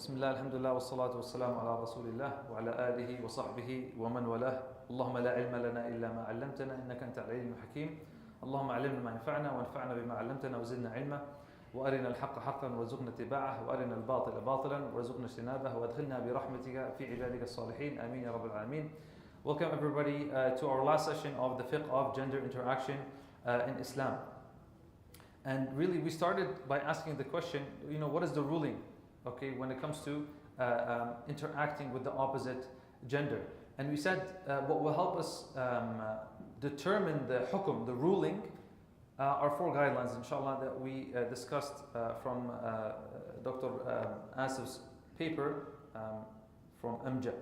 بسم الله الحمد لله والصلاة والسلام على رسول الله وعلى آله وصحبه ومن والاه. اللهم لا علم لنا إلا ما علمتنا إنك أنت العليم الحكيم. اللهم علمنا ما ينفعنا وانفعنا بما علمتنا وزدنا علما وأرنا الحق حقا وارزقنا اتباعه وأرنا الباطل باطلا وارزقنا اجتنابه وادخلنا برحمتك في عبادك الصالحين آمين يا رب العالمين. Welcome everybody to our last session of the Fiqh of Gender Interaction in Islam. And really we started by asking the question, what is the ruling, okay, when it comes to interacting with the opposite gender. And we said what will help us determine the hukum, the ruling, are four guidelines, inshallah, that we discussed from Dr. Asif's paper from MJ.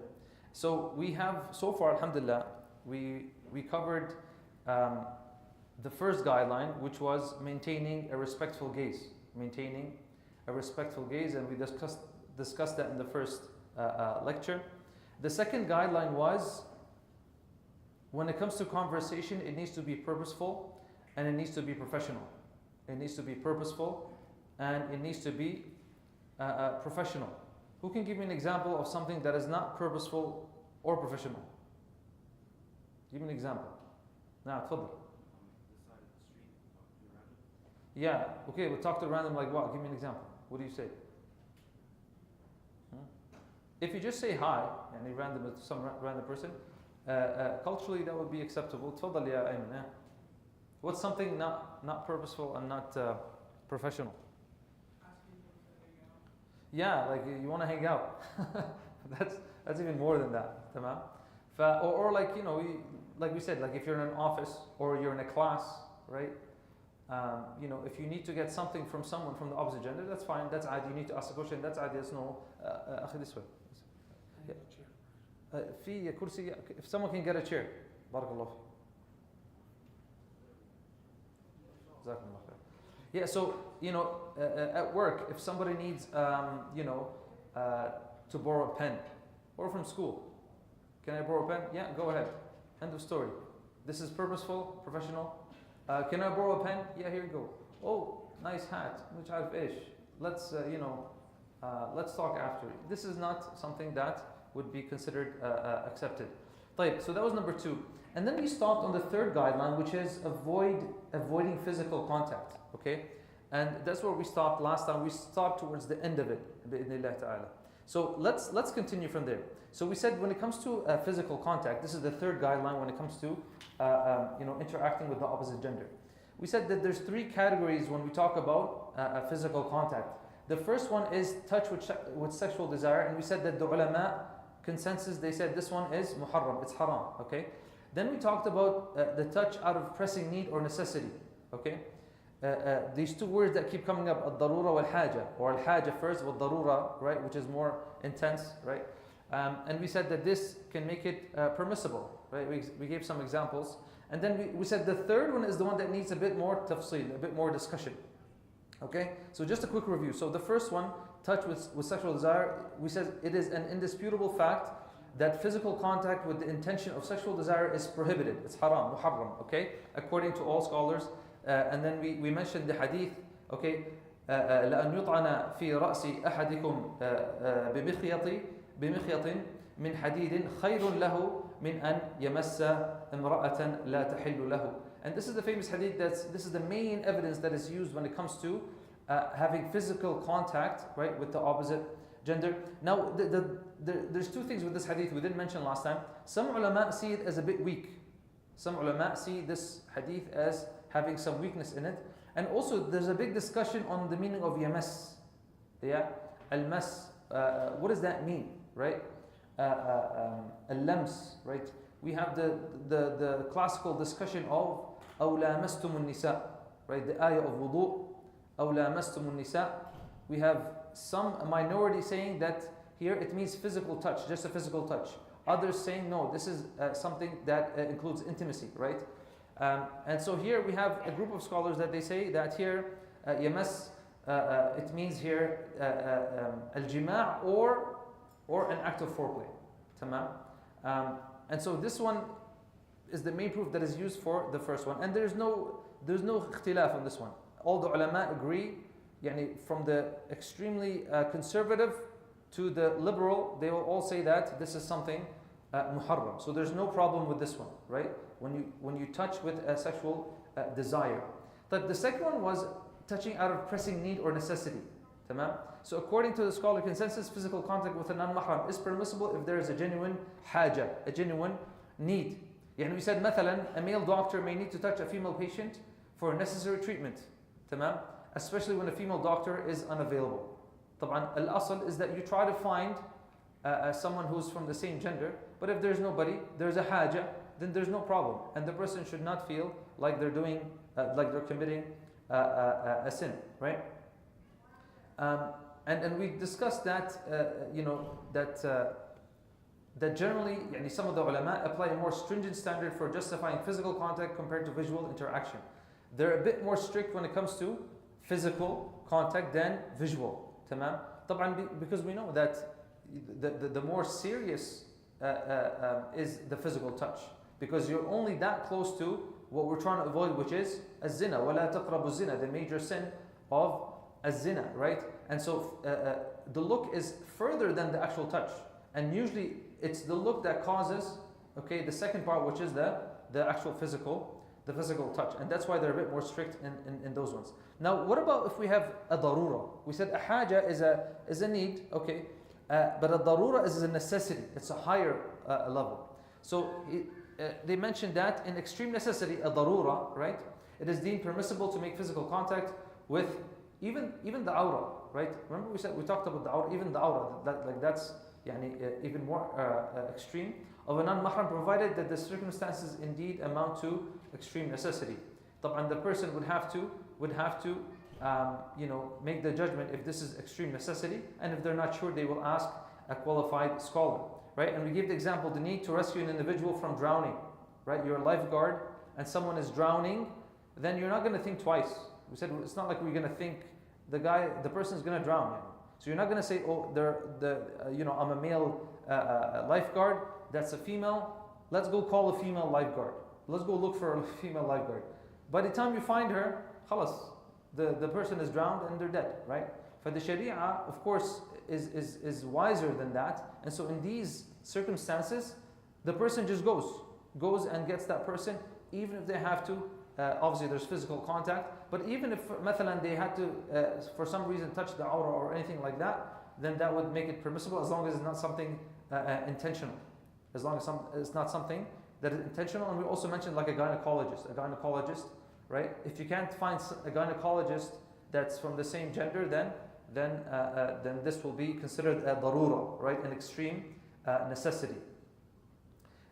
So we have, so far, alhamdulillah, we covered the first guideline, which was maintaining a respectful gaze. Maintaining a respectful gaze, and we discussed that in the first lecture. The second guideline was, when it comes to conversation, it needs to be purposeful and it needs to be professional. It needs to be purposeful and it needs to be professional. Who can give me an example of something that is not purposeful or professional? Give me an example. Now, تفضل. Yeah, okay, we'll talk to random like what? Give me an example. What do you say? If you just say hi, and random to some random person, culturally that would be acceptable. تفضل يا أيمن. What's something not purposeful and not professional? Yeah, like you want to hang out. that's even more than that. تمام? Or like, like we said, like if you're in an office or you're in a class, right? If you need to get something from someone from the opposite gender, that's fine. That's ID. You need to ask a question. That's ID. That's no. This way. في كرسي. If someone can get a chair. بارك الله فيك. جزاكم الله خير. Yeah. So at work, if somebody needs to borrow a pen, or from school, can I borrow a pen? Yeah. Go ahead. End of story. This is purposeful, professional. Can I borrow a pen? Yeah, here you go. Oh, nice hat. Which عارف إيش. Let's let's talk after. This is not something that would be considered accepted. طيب, so that was number 2. And then we stopped on the third guideline, which is avoiding physical contact. Okay, and that's where we stopped last time. We stopped towards the end of it. بإذن تعالى. So let's continue from there. So we said when it comes to physical contact, this is the third guideline when it comes to interacting with the opposite gender. We said that there's 3 categories when we talk about physical contact. The first one is touch with sexual desire, and we said that the ulama consensus, they said this one is muharram, it's haram. Okay. Then we talked about the touch out of pressing need or necessity. Okay. These 2 words that keep coming up, al-darura wal-haja, or al-haja first, wal-darura, right, which is more intense, right? And we said that this can make it permissible, right? We gave some examples. And then we said the third one is the one that needs a bit more tafsil, a bit more discussion. Okay? So just a quick review. So the first one, touch with sexual desire, we said it is an indisputable fact that physical contact with the intention of sexual desire is prohibited. It's haram, muharram, okay? According to all scholars. And then we mentioned the hadith, okay? لأن يطعن في رأس أحدكم بمخيط من حديد خير له من أن يمس امرأة لا تحل له. And this is the famous hadith. This is the main evidence that is used when it comes to having physical contact, right, with the opposite gender. Now, there's 2 things with this hadith we didn't mention last time. Some ulama see it as a bit weak. Some ulama see this hadith as having some weakness in it. And also, there's a big discussion on the meaning of yamas. Yeah, al-mas. What does that mean, right? Al-lams, right? We have the classical discussion of أو لامستم النساء, right? The ayah of wudu, أو لامستم النساء. We have some minority saying that here it means physical touch, just a physical touch. Others saying no, this is something that includes intimacy, right? And so here we have a group of scholars that they say that here yamas, it means here al-jima' or an act of foreplay. Tamam. And so this one is the main proof that is used for the first one, and there's no ikhtilaf on this one. All the ulama agree, from the extremely conservative to the liberal, they will all say that this is something muharram. So there's no problem with this one, right? When you touch with a sexual desire. But the second one was touching out of pressing need or necessity. Tamam? So according to the scholarly consensus, physical contact with a non-mahram is permissible if there is a genuine haja, a genuine need. Yani we said, مثلا, a male doctor may need to touch a female patient for necessary treatment. Tamam? Especially when a female doctor is unavailable. طبعا al-asl is that you try to find someone who's from the same gender, but if there's nobody, there's a haja, then there's no problem. And the person should not feel like they're doing, like they're committing a sin, right? And we discussed that, that generally, some of the ulama apply a more stringent standard for justifying physical contact compared to visual interaction. They're a bit more strict when it comes to physical contact than visual. Tamam? Because we know that the more serious is the physical touch. Because you're only that close to what we're trying to avoid, which is az-zina. وَلَا تَقْرَبُوا الزِّنَا, the major sin of az-zina, right? And so the look is further than the actual touch. And usually it's the look that causes, the second part, which is the actual physical touch. And that's why they're a bit more strict in those ones. Now, what about if we have a darura? We said a haja is a need, but a darura is a necessity. It's a higher level. So they mentioned that in extreme necessity, a darura, right? It is deemed permissible to make physical contact with even the aura, right? Remember we talked about the aura, even the aura, that's even more extreme of a non-mahram, provided that the circumstances indeed amount to extreme necessity. The person would have to make the judgment if this is extreme necessity, and if they're not sure, they will ask a qualified scholar, right? And we give the example, the need to rescue an individual from drowning, right? You're a lifeguard and someone is drowning, then you're not going to think twice. We said it's not like we're going to think the person is going to drown. So you're not going to say, I'm a male lifeguard, that's a female, let's go call a female lifeguard. Let's go look for a female lifeguard. By the time you find her, khalas, the person is drowned and they're dead, right? For the Sharia, of course, is wiser than that. And so in these circumstances, the person just goes and gets that person, even if they have to, obviously there's physical contact, but even if, mathalan, they had to, for some reason, touch the aura or anything like that, then that would make it permissible, as long as it's not something intentional. As long as it's not something that is intentional. And we also mentioned like a gynecologist, right? If you can't find a gynecologist that's from the same gender, then this will be considered a darura, right? An extreme necessity.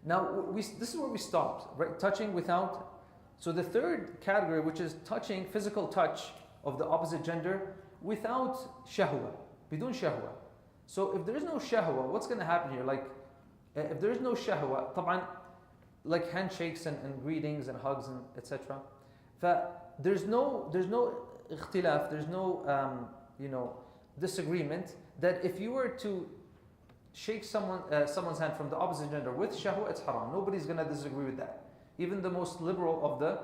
Now, this is where we stopped, right? Touching without. So the third category, which is touching, physical touch of the opposite gender without shahwa, bidun shahwa. So if there is no shahwa, what's going to happen here? Like, if there is no shahwa, طبعا, like handshakes and greetings and hugs and etc. There's no ikhtilaf, there's no disagreement that if you were to shake someone's hand from the opposite gender with shahwa, it's haram. Nobody's going to disagree with that. Even the most liberal of the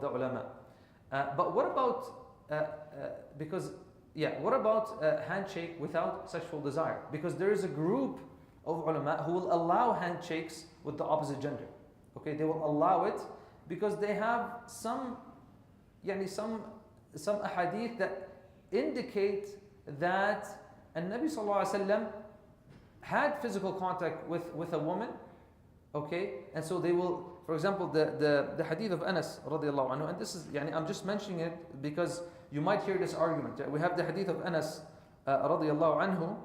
ulama. But what about what about handshake without sexual desire? Because there is a group of ulama who will allow handshakes with the opposite gender. They will allow it because they have some ahadith that indicate that Nabi sallallahu alaihi wasallam had physical contact with a woman. And so they will, for example, the hadith of Anas radiallahu anhu, and this is, I'm just mentioning it because you might hear this argument. We have the hadith of Anas radiallahu anhu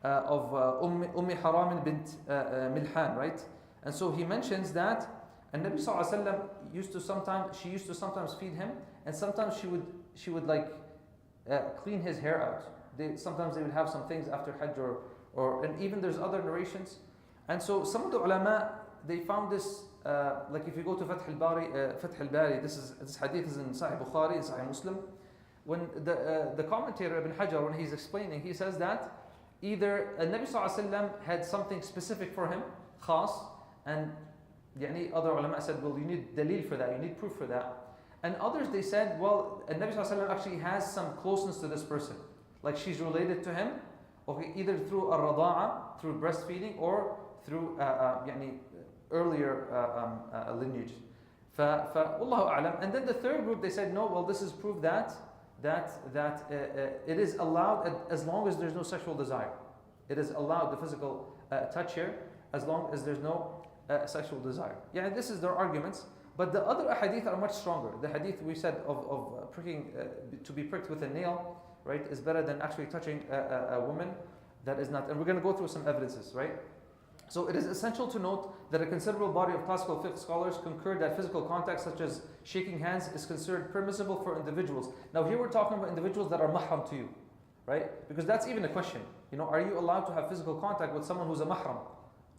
of Ummi Haram bint Milhan, right? And so he mentions that Nabi sallallahu alaihi wasallam used to sometimes feed him, and sometimes she would like clean his hair out. Sometimes they would have some things after Hajj and even there's other narrations. And so some of the ulama, they found this, like if you go to Fath al-Bari, this hadith is in Sahih Bukhari, in Sahih Muslim. When the commentator Ibn Hajar, when he's explaining, he says that either Nabi sallallahu alaihi wasallam had something specific for him, khas, and other ulama said, well, you need dalil for that, you need proof for that. And others, they said, well, Nabi sallallahu alaihi wasallam actually has some closeness to this person. like she's related to him, okay, either through al-rada'a, through breastfeeding, or through يعني earlier lineage. فَوَاللَّهُ أَعْلَمُ. And then the third group, they said, no, well, this is proof that it is allowed as long as there's no sexual desire. It is allowed, the physical touch here, as long as there's no sexual desire. Yeah, this is their arguments. But the other hadith are much stronger. The hadith we said of pricking, to be pricked with a nail, right, is better than actually touching a woman that is not. And we're going to go through some evidences, right? So it is essential to note that a considerable body of classical fiqh scholars concur that physical contact such as shaking hands is considered permissible for individuals. Now here we're talking about individuals that are mahram to you, right? Because that's even a question. You know, are you allowed to have physical contact with someone who's a mahram?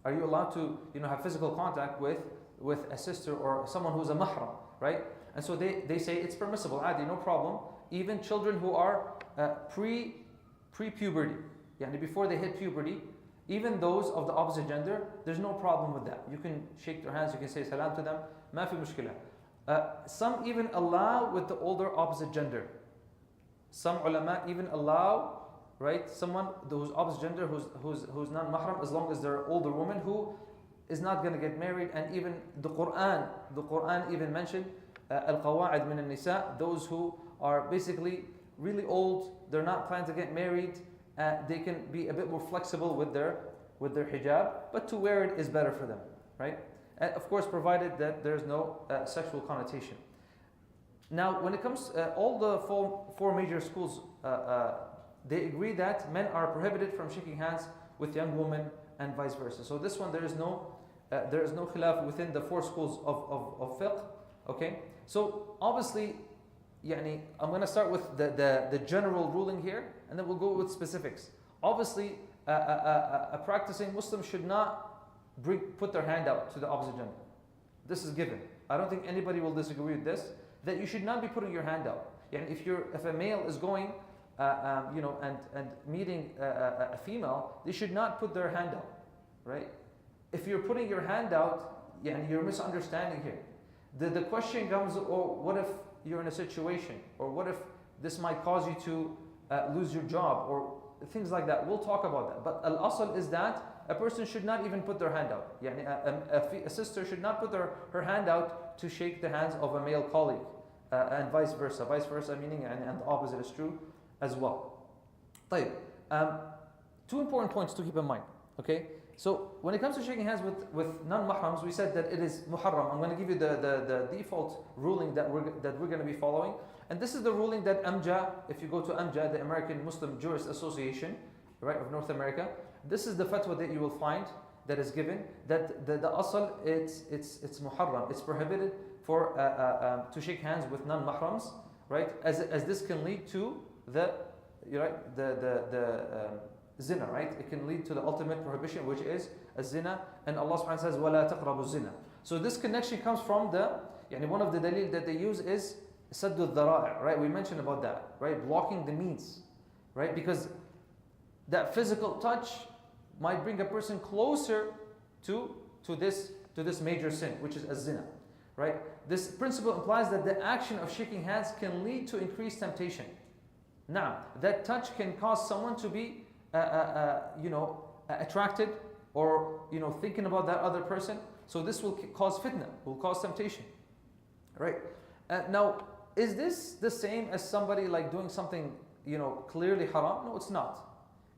Are you allowed to, you know, have physical contact with a sister or someone who's a mahram, right? And so they say it's permissible, adi, no problem. Even children who are pre-puberty, yani before they hit puberty, even those of the opposite gender, there's no problem with that. You can shake their hands, you can say salam to them, ma fi mushkila. Some even allow with the older opposite gender. Some ulama even allow, right, someone who's opposite gender, who's non-mahram, as long as they're an older woman who is not going to get married. And even the Quran even mentioned al-qawa'id min al-nisa, those who are basically really old, they're not planning to get married. They can be a bit more flexible with their hijab, but to wear it is better for them, right? And of course, provided that there's no sexual connotation. Now, when it comes, all the four major schools, they agree that men are prohibited from shaking hands with young women and vice versa. So this one, there is no khilaf within the four schools of fiqh. Okay, so obviously, يعني, I'm going to start with the general ruling here, and then we'll go with specifics. Obviously, a practicing Muslim should not put their hand out to the opposite gender. This is given. I don't think anybody will disagree with this, that you should not be putting your hand out. Yani if a male is going you know, and meeting a female, they should not put their hand out, right? If you're putting your hand out, yani you're misunderstanding here. The question comes, oh, what if you're in a situation, or what if this might cause you to lose your job, or things like that. We'll talk about that. But al-asl is that a person should not even put their hand out. Yani a sister should not put her hand out to shake the hands of a male colleague, and vice versa. Vice versa meaning, and the opposite is true as well. طيب, two important points to keep in mind. Okay, so when it comes to shaking hands with non-mahrams, we said that it is muharram. I'm going to give you the default ruling that we're going to be following. And this is the ruling that AMJA, if you go to AMJA, the American Muslim Jurist Association, right, of North America, this is the fatwa that you will find that is given, that the asal, it's muharram, it's prohibited for to shake hands with non-mahrams, right, as this can lead to the zina, right? It can lead to the ultimate prohibition, which is a zina, and Allah subhanahu wa ta'ala says, وَلَا تَقْرَبُوا zina. So this connection comes from one of the dalil that they use is saddu dhara'i, right? We mentioned about that, right? Blocking the means, right? Because that physical touch might bring a person closer to this major sin, which is a zina, right? This principle implies that the action of shaking hands can lead to increased temptation. Now, that touch can cause someone to be attracted, or thinking about that other person. So this will cause fitna, will cause temptation, right? Now, is this the same as somebody like doing something clearly haram? No, it's not.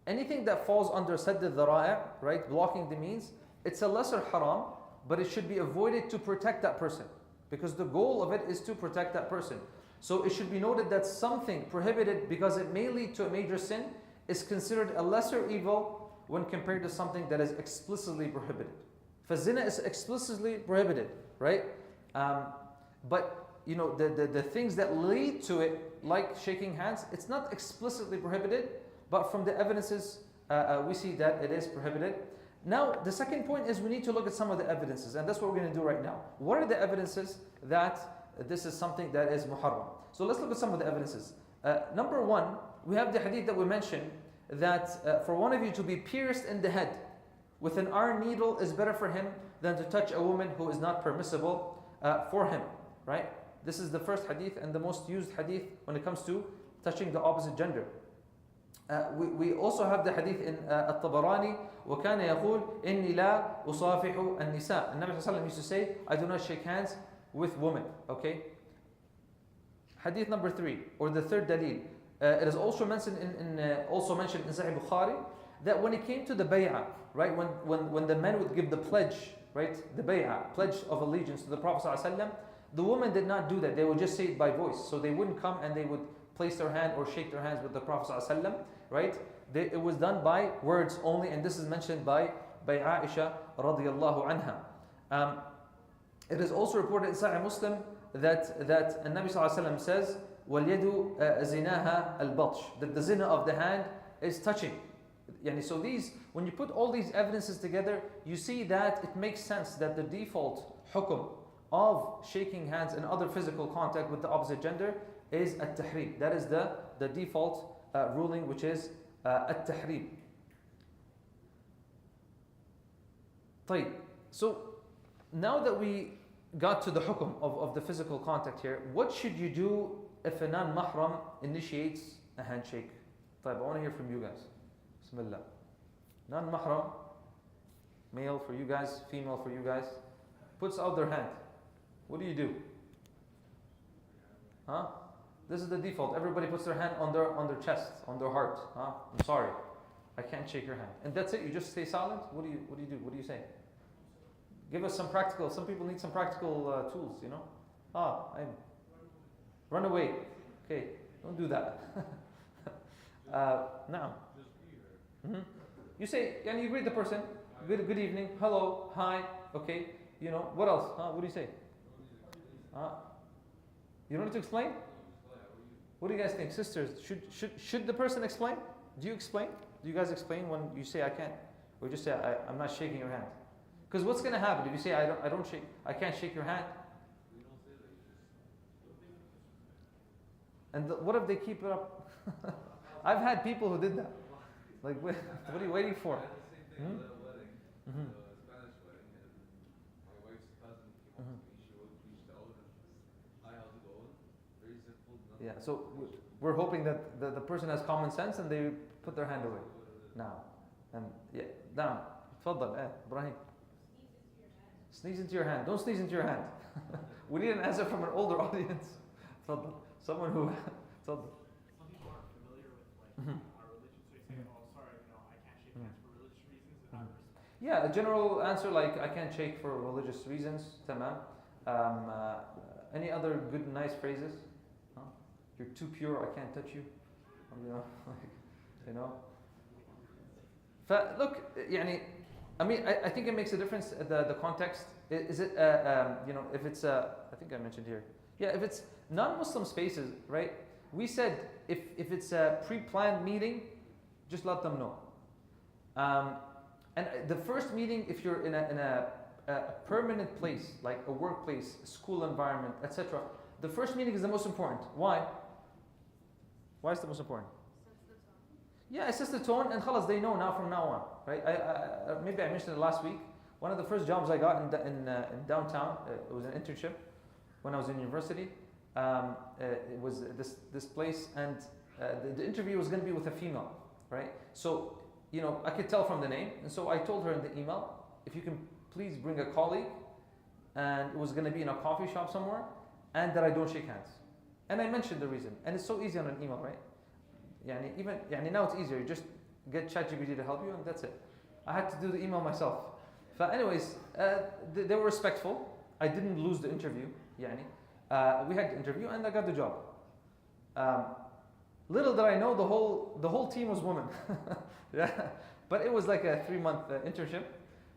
Anything that falls under sadd al-dhara'i, right, blocking the means, it's a lesser haram, but it should be avoided to protect that person, because the goal of it is to protect that person. So it should be noted that something prohibited because it may lead to a major sin is considered a lesser evil when compared to something that is explicitly prohibited. For zina is explicitly prohibited, right? But the things that lead to it, like shaking hands, it's not explicitly prohibited, but from the evidences we see that it is prohibited. Now, the second point is we need to look at some of the evidences, and that's what we're going to do right now. What are the evidences that this is something that is muharram? So let's look at some of the evidences. Number one, we have the hadith that we mentioned that for one of you to be pierced in the head with an iron needle is better for him than to touch a woman who is not permissible for him, right? This is the first hadith and the most used hadith when it comes to touching the opposite gender. We also have the hadith in At-Tabarani, وَكَانَ يَقُولُ إِنِّي لَا أُصَافِحُ النِّسَاء. And Nabi sallallahu alayhi wa sallam used to say, I do not shake hands with women. Okay? Hadith number 3, or the third dalil. It is also mentioned also mentioned in Sahih Bukhari that when it came to the bay'ah, right, when the men would give the pledge, right, the bay'ah, pledge of allegiance to the Prophet sallallahu alaihi wasallam, the women did not do that. They would just say it by voice. So they wouldn't come and they would place their hand or shake their hands with the Prophet sallallahu alaihi wasallam, right? It was done by words only, and this is mentioned by Aisha radiyallahu anha. It is also reported in Sahih Muslim that Nabi sallallahu alaihi wasallam says, وَالْيَدُ زِنَاهَا الْبَطْشِ, that the zina of the hand is touching. So these, when you put all these evidences together, you see that it makes sense that the default hukum of shaking hands and other physical contact with the opposite gender is at-tahrim. That is the default ruling, which is at-tahrim. طيب. So now that we got to the hukum of the physical contact here, what should you do if a non-mahram initiates a handshake? طيب, I want to hear from you guys. Bismillah. Non-mahram, male for you guys, female for you guys, puts out their hand. What do you do? Huh? This is the default. Everybody puts their hand on their chest, on their heart. Huh? I'm sorry, I can't shake your hand. And that's it. You just stay silent. What do you do? What do you say? Give us some practical. Some people need some practical tools. You know. Run away. Okay, don't do that. Now. Mm-hmm. You say, and you greet the person. Good evening. Hello. Hi. Okay. You know what else? What do you say? You don't need to explain. What do you guys think, sisters? Should the person explain? Do you explain? Do you guys explain when you say I can't, or just say I'm not shaking your hand? Because what's going to happen if you say I can't shake your hand? And what if they keep it up? I've had people who did that. Like, what are you waiting for? Mm-hmm. Yeah, so we're hoping that the person has common sense and they put their hand away. Now, and yeah, down. Tfaddal, Ibrahim. Sneeze into your hand. Don't sneeze into your hand. We need an answer from an older audience. Tfaddal. Someone who. Tfaddal. Some people aren't familiar with our religion, so they say, "Oh, sorry, I can't shake hands for religious reasons." And yeah, a general answer like I can't shake for religious reasons. Tamam. Any other good, nice phrases? You're too pure, I can't touch you. Look, I think it makes a difference, the context. Is it, if it's, I think I mentioned here. Yeah, if it's non-Muslim spaces, right? We said if it's a pre-planned meeting, just let them know. And the first meeting, if you're in a permanent place, like a workplace, school environment, etc., the first meeting is the most important. Why? Why is it the most important? Yeah, it sets the tone, and khalas, they know now from now on, right? Maybe I mentioned it last week. One of the first jobs I got in downtown, it was an internship when I was in university. It was this place, and the interview was going to be with a female, right? So, I could tell from the name, and so I told her in the email, if you can please bring a colleague, and it was going to be in a coffee shop somewhere, and that I don't shake hands. And I mentioned the reason. And it's so easy on an email, right? Now it's easier. You just get ChatGPT to help you, and that's it. I had to do the email myself. But anyways, they were respectful. I didn't lose the interview. We had the interview, and I got the job. Little did I know, the whole team was women. Yeah. But it was like a 3-month internship.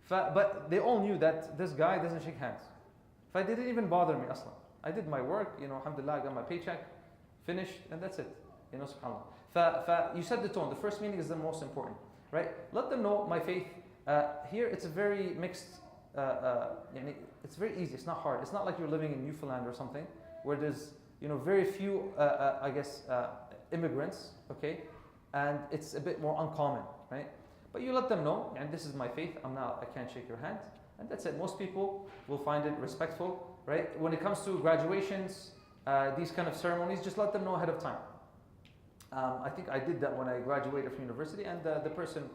But they all knew that this guy doesn't shake hands. They didn't even bother me, aslan. I did my work, alhamdulillah, I got my paycheck, finished, and that's it. SubhanAllah. You set the tone. The first meeting is the most important, right? Let them know my faith. Here, it's a very mixed, it's very easy. It's not hard. It's not like you're living in Newfoundland or something, where there's, very few, immigrants, okay? And it's a bit more uncommon, right? But you let them know, and this is my faith, I can't shake your hand. And that's it. Most people will find it respectful. Right? When it comes to graduations, these kind of ceremonies, just let them know ahead of time. I think I did that when I graduated from university, and the person,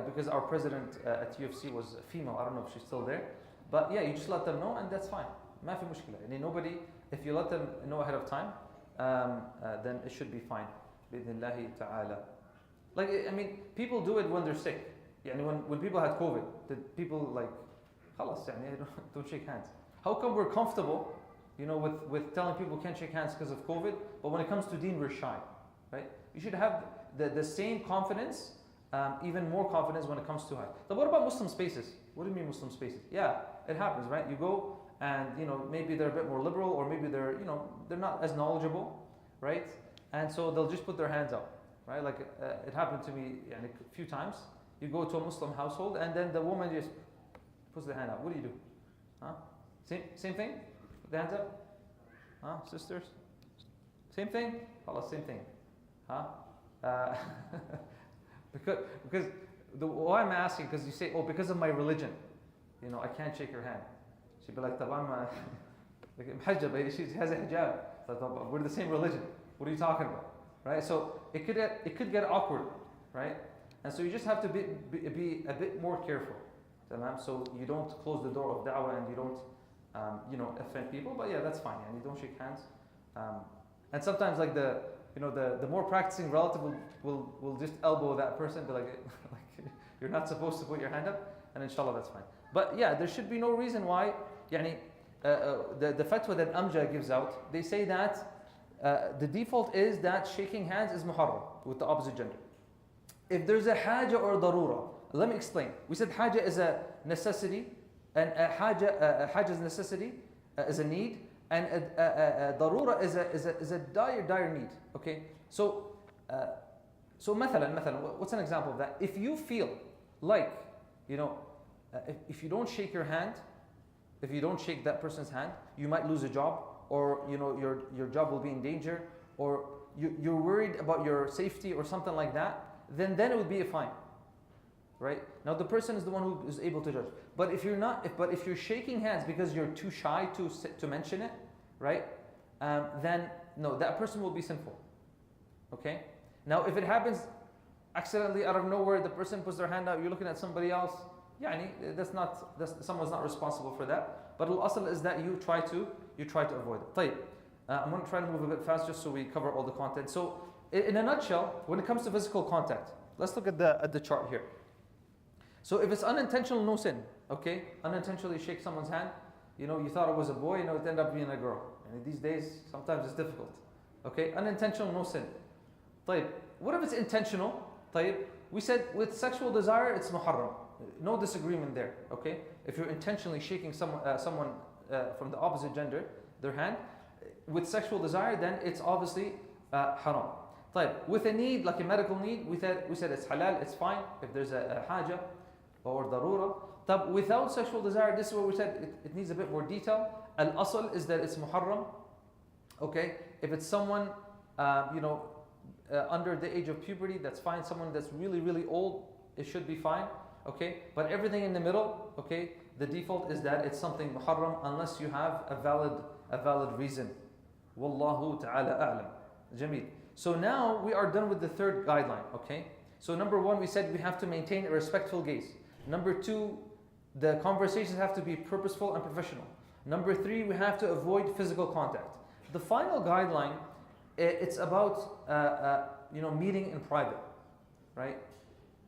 because our president at UFC was a female, I don't know if she's still there, but yeah, you just let them know, and that's fine. ما في مشكلة. يعني nobody, if you let them know ahead of time, then it should be fine. بإذن الله تعالى. Like, I mean, people do it when they're sick. يعني when people had COVID, did people like, خلاص يعني don't shake hands. How come we're comfortable, with telling people can't shake hands because of COVID, but when it comes to deen, we're shy, right? You should have the same confidence, even more confidence when it comes to Hajj. But what about Muslim spaces? What do you mean Muslim spaces? Yeah, it happens, right? You go and, maybe they're a bit more liberal, or maybe they're not as knowledgeable, right? And so they'll just put their hands up, right? Like it happened to me a few times. You go to a Muslim household and then the woman just puts the hand up. What do you do? Huh? Same thing? Put the hands up? Huh? Sisters? Same thing? Allah, same thing. Huh? Because why I'm asking, because you say, because of my religion, I can't shake your hand. She'd be like, she has a hijab. We're the same religion. What are you talking about? Right? So it could get awkward, right? And so you just have to be a bit more careful, so you don't close the door of da'wah and you don't offend people. But yeah, that's fine. And you don't shake hands. And sometimes like the more practicing relative will just elbow that person, be like you're not supposed to put your hand up, and inshallah that's fine. But yeah, there should be no reason why. The fatwa that Amja gives out, they say that the default is that shaking hands is muharram with the opposite gender. If there's a haja or darura, let me explain. We said haja is a necessity, and a haja is a necessity, is a need, and a darura is a dire need. Okay, so مثلا, what's an example of that? If you feel like, if you don't shake your hand, if you don't shake that person's hand, you might lose a job, or your job will be in danger, or you're worried about your safety or something like that, then it would be a fine, right? Now the person is the one who is able to judge. But if you're shaking hands because you're too shy to mention it, right? Then no, that person will be sinful. Okay. Now if it happens accidentally out of nowhere, the person puts their hand out, you're looking at somebody else. Someone's not responsible for that. But al-asl is that you try to avoid it. طيب. I'm going to try to move a bit fast just so we cover all the content. So in a nutshell, when it comes to physical contact, let's look at the chart here. So if it's unintentional, no sin. Okay, unintentionally shake someone's hand. You thought it was a boy, it ended up being a girl. And these days, sometimes it's difficult. Okay, unintentional, no sin. طيب. What if it's intentional? طيب. We said with sexual desire, it's muharram. No disagreement there. Okay, if you're intentionally shaking someone from the opposite gender, their hand, with sexual desire, then it's obviously haram. طيب. With a need, like a medical need, we said it's halal, it's fine if there's a haja or darura. طيب. Without sexual desire, this is what we said, it needs a bit more detail. Al-asl is that it's muharram. Okay, if it's someone under the age of puberty, that's fine. Someone that's really, really old, it should be fine. Okay, but everything in the middle, okay, the default is that it's something muharram unless you have a valid reason. Wallahu ta'ala a'lam. Jameel. So now we are done with the third guideline, okay? So number one, we said we have to maintain a respectful gaze. Number two, the conversations have to be purposeful and professional. Number three, we have to avoid physical contact. The final guideline, it's about meeting in private, right?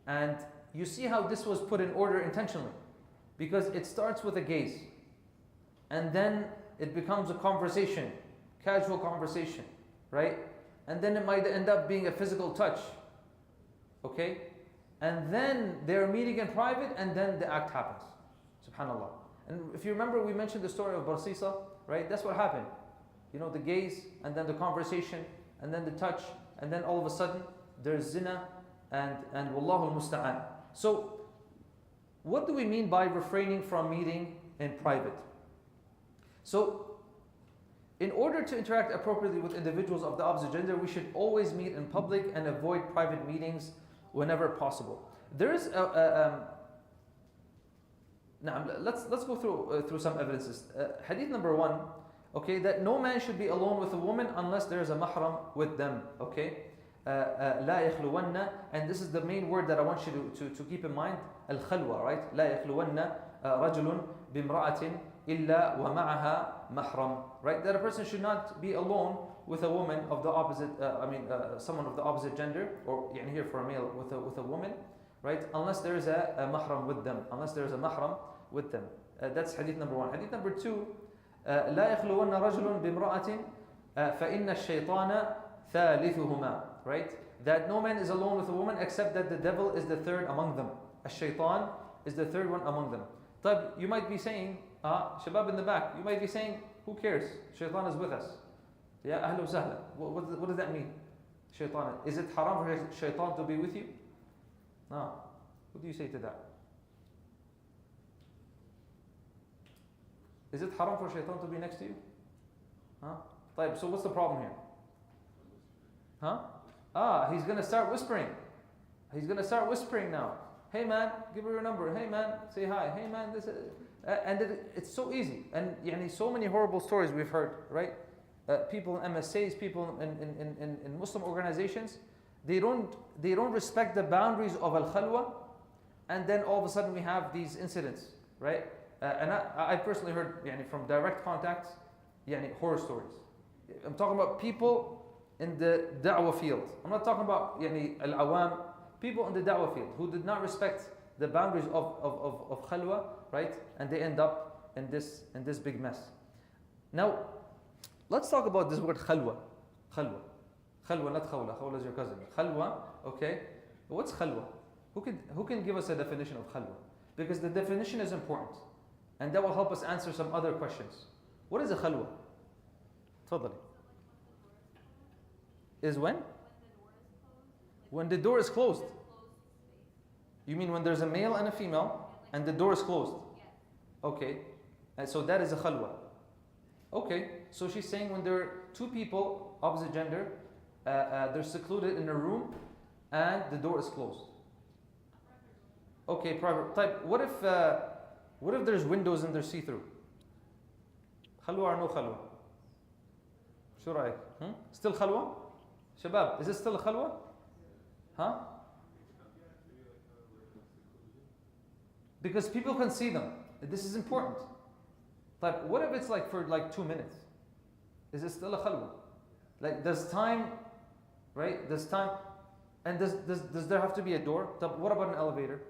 And you see how this was put in order intentionally, because it starts with a gaze, and then it becomes a conversation, casual conversation, right? And then it might end up being a physical touch, okay? And then they're meeting in private, and then the act happens. Subhanallah. And if you remember, we mentioned the story of Barsisa, right? That's what happened. The gaze, and then the conversation, and then the touch, and then all of a sudden there's zina, and wallahu al-musta'an. So what do we mean by refraining from meeting in private? So in order to interact appropriately with individuals of the opposite gender, we should always meet in public and avoid private meetings whenever possible. There is now let's go through some evidences. Hadith number one, okay, that no man should be alone with a woman unless there is a mahram with them. Okay, لا يخلون, and this is the main word that I want you to keep in mind, الخلوة, right? لا يخلون رجل بامرأة إلا ومعها محرم, right? That a person should not be alone with a woman of the opposite, someone of the opposite gender, or يعني here for a male with a woman, right? Unless there is a mahram with them, unless there is a mahram with them. That's hadith number one. Hadith number two, لا يخلون رجل بامرأة فإن الشيطان ثالثهما, right? That no man is alone with a woman except that the devil is the third among them. الشيطان is the third one among them. طيب, you might be saying, Shabab in the back, you might be saying, who cares? Shaitan is with us. Yeah, ahla wa sahla. What does that mean? Shaitan. Is it haram for shaitan to be with you? No. What do you say to that? Is it haram for shaitan to be next to you? طيب, so what's the problem here? He's going to start whispering. He's going to start whispering now. Hey man, give her your number. Hey man, say hi. Hey man, this is... and it's so easy. And so many horrible stories we've heard, right? People in MSAs, people in Muslim organizations, they don't respect the boundaries of al-khalwa, and then all of a sudden we have these incidents, right? And I personally heard from direct contacts, horror stories. I'm talking about people in the da'wah field. I'm not talking about al-awam, people in the da'wah field who did not respect the boundaries of khalwa, right? And they end up in this big mess. Now, let's talk about this word khalwa. Khalwa. Khalwa, not khawla. Khawla is your cousin. Khalwa, okay? What's khalwa? Who can give us a definition of khalwa? Because the definition is important. And that will help us answer some other questions. What is a khalwa? Tafadali. Is when? When the door is closed. You mean when there's a male and a female and the door is closed? Okay. And so that is a khalwa. Okay. So she's saying when there are two people, opposite gender, they're secluded in a room and the door is closed. Okay, private type. What if there's windows and they're see-through? Khalwa or no khalwa? Shو رأيك? Still khalwa? Shabab, is it still a khalwa? Because people can see them. This is important. But what if it's for 2 minutes? Is it still a khalwa? Does time, right? Does time, and does there have to be a door? What about an elevator?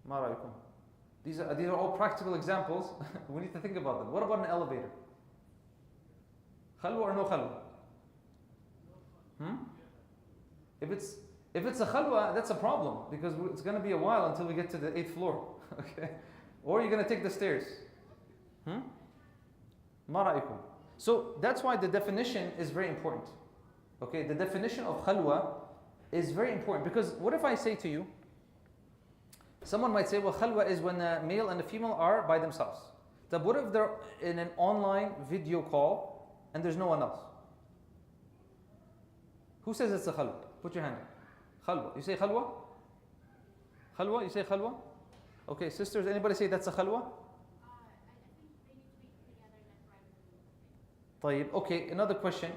Ma ra'aykum? These are all practical examples. We need to think about them. What about an elevator? Khalwa or no khalwa? If it's a khalwa, that's a problem because it's going to be a while until we get to the 8th floor. Okay, or you're going to take the stairs. Ma ra'aykum? So that's why the definition is very important. Okay, the definition of khalwa is very important because what if I say to you, someone might say, well, khalwa is when a male and a female are by themselves. But what if they're in an online video call and there's no one else? Who says it's a khalwa? Put your hand up. Khalwa. You say khalwa? Khalwa? You say khalwa? Okay, sisters, anybody say that's a khalwa? طيب, okay, another question.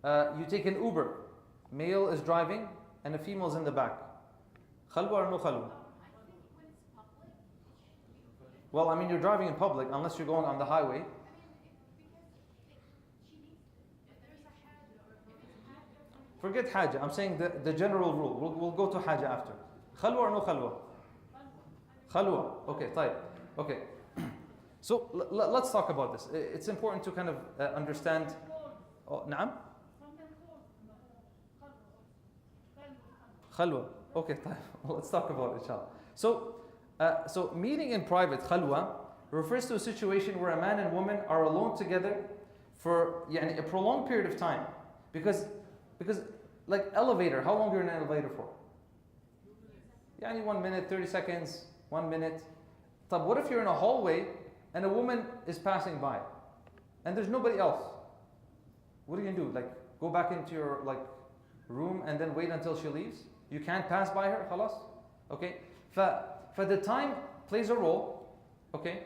You take an Uber. Male is driving and a female is in the back. Khalwa or no khalwa? Well, you're driving in public unless you're going on the highway. Forget haja. I'm saying the general rule. We'll go to haja after. Khalwa or no khalwa? Khalwa. Okay, طيب. Okay. So let's talk about this. It's important to kind of understand. نعم. Khalwa. Okay, طيب. Let's talk about it, inshallah. So meeting in private, khalwa, refers to a situation where a man and woman are alone together for a prolonged period of time. Because like elevator, how long are you in an elevator for? 1 minute, 30 seconds, 1 minute. But what if you're in a hallway and a woman is passing by and there's nobody else? What are you going to do? Go back into your room and then wait until she leaves? You can't pass by her, khalas? Okay? For the time plays a role, okay?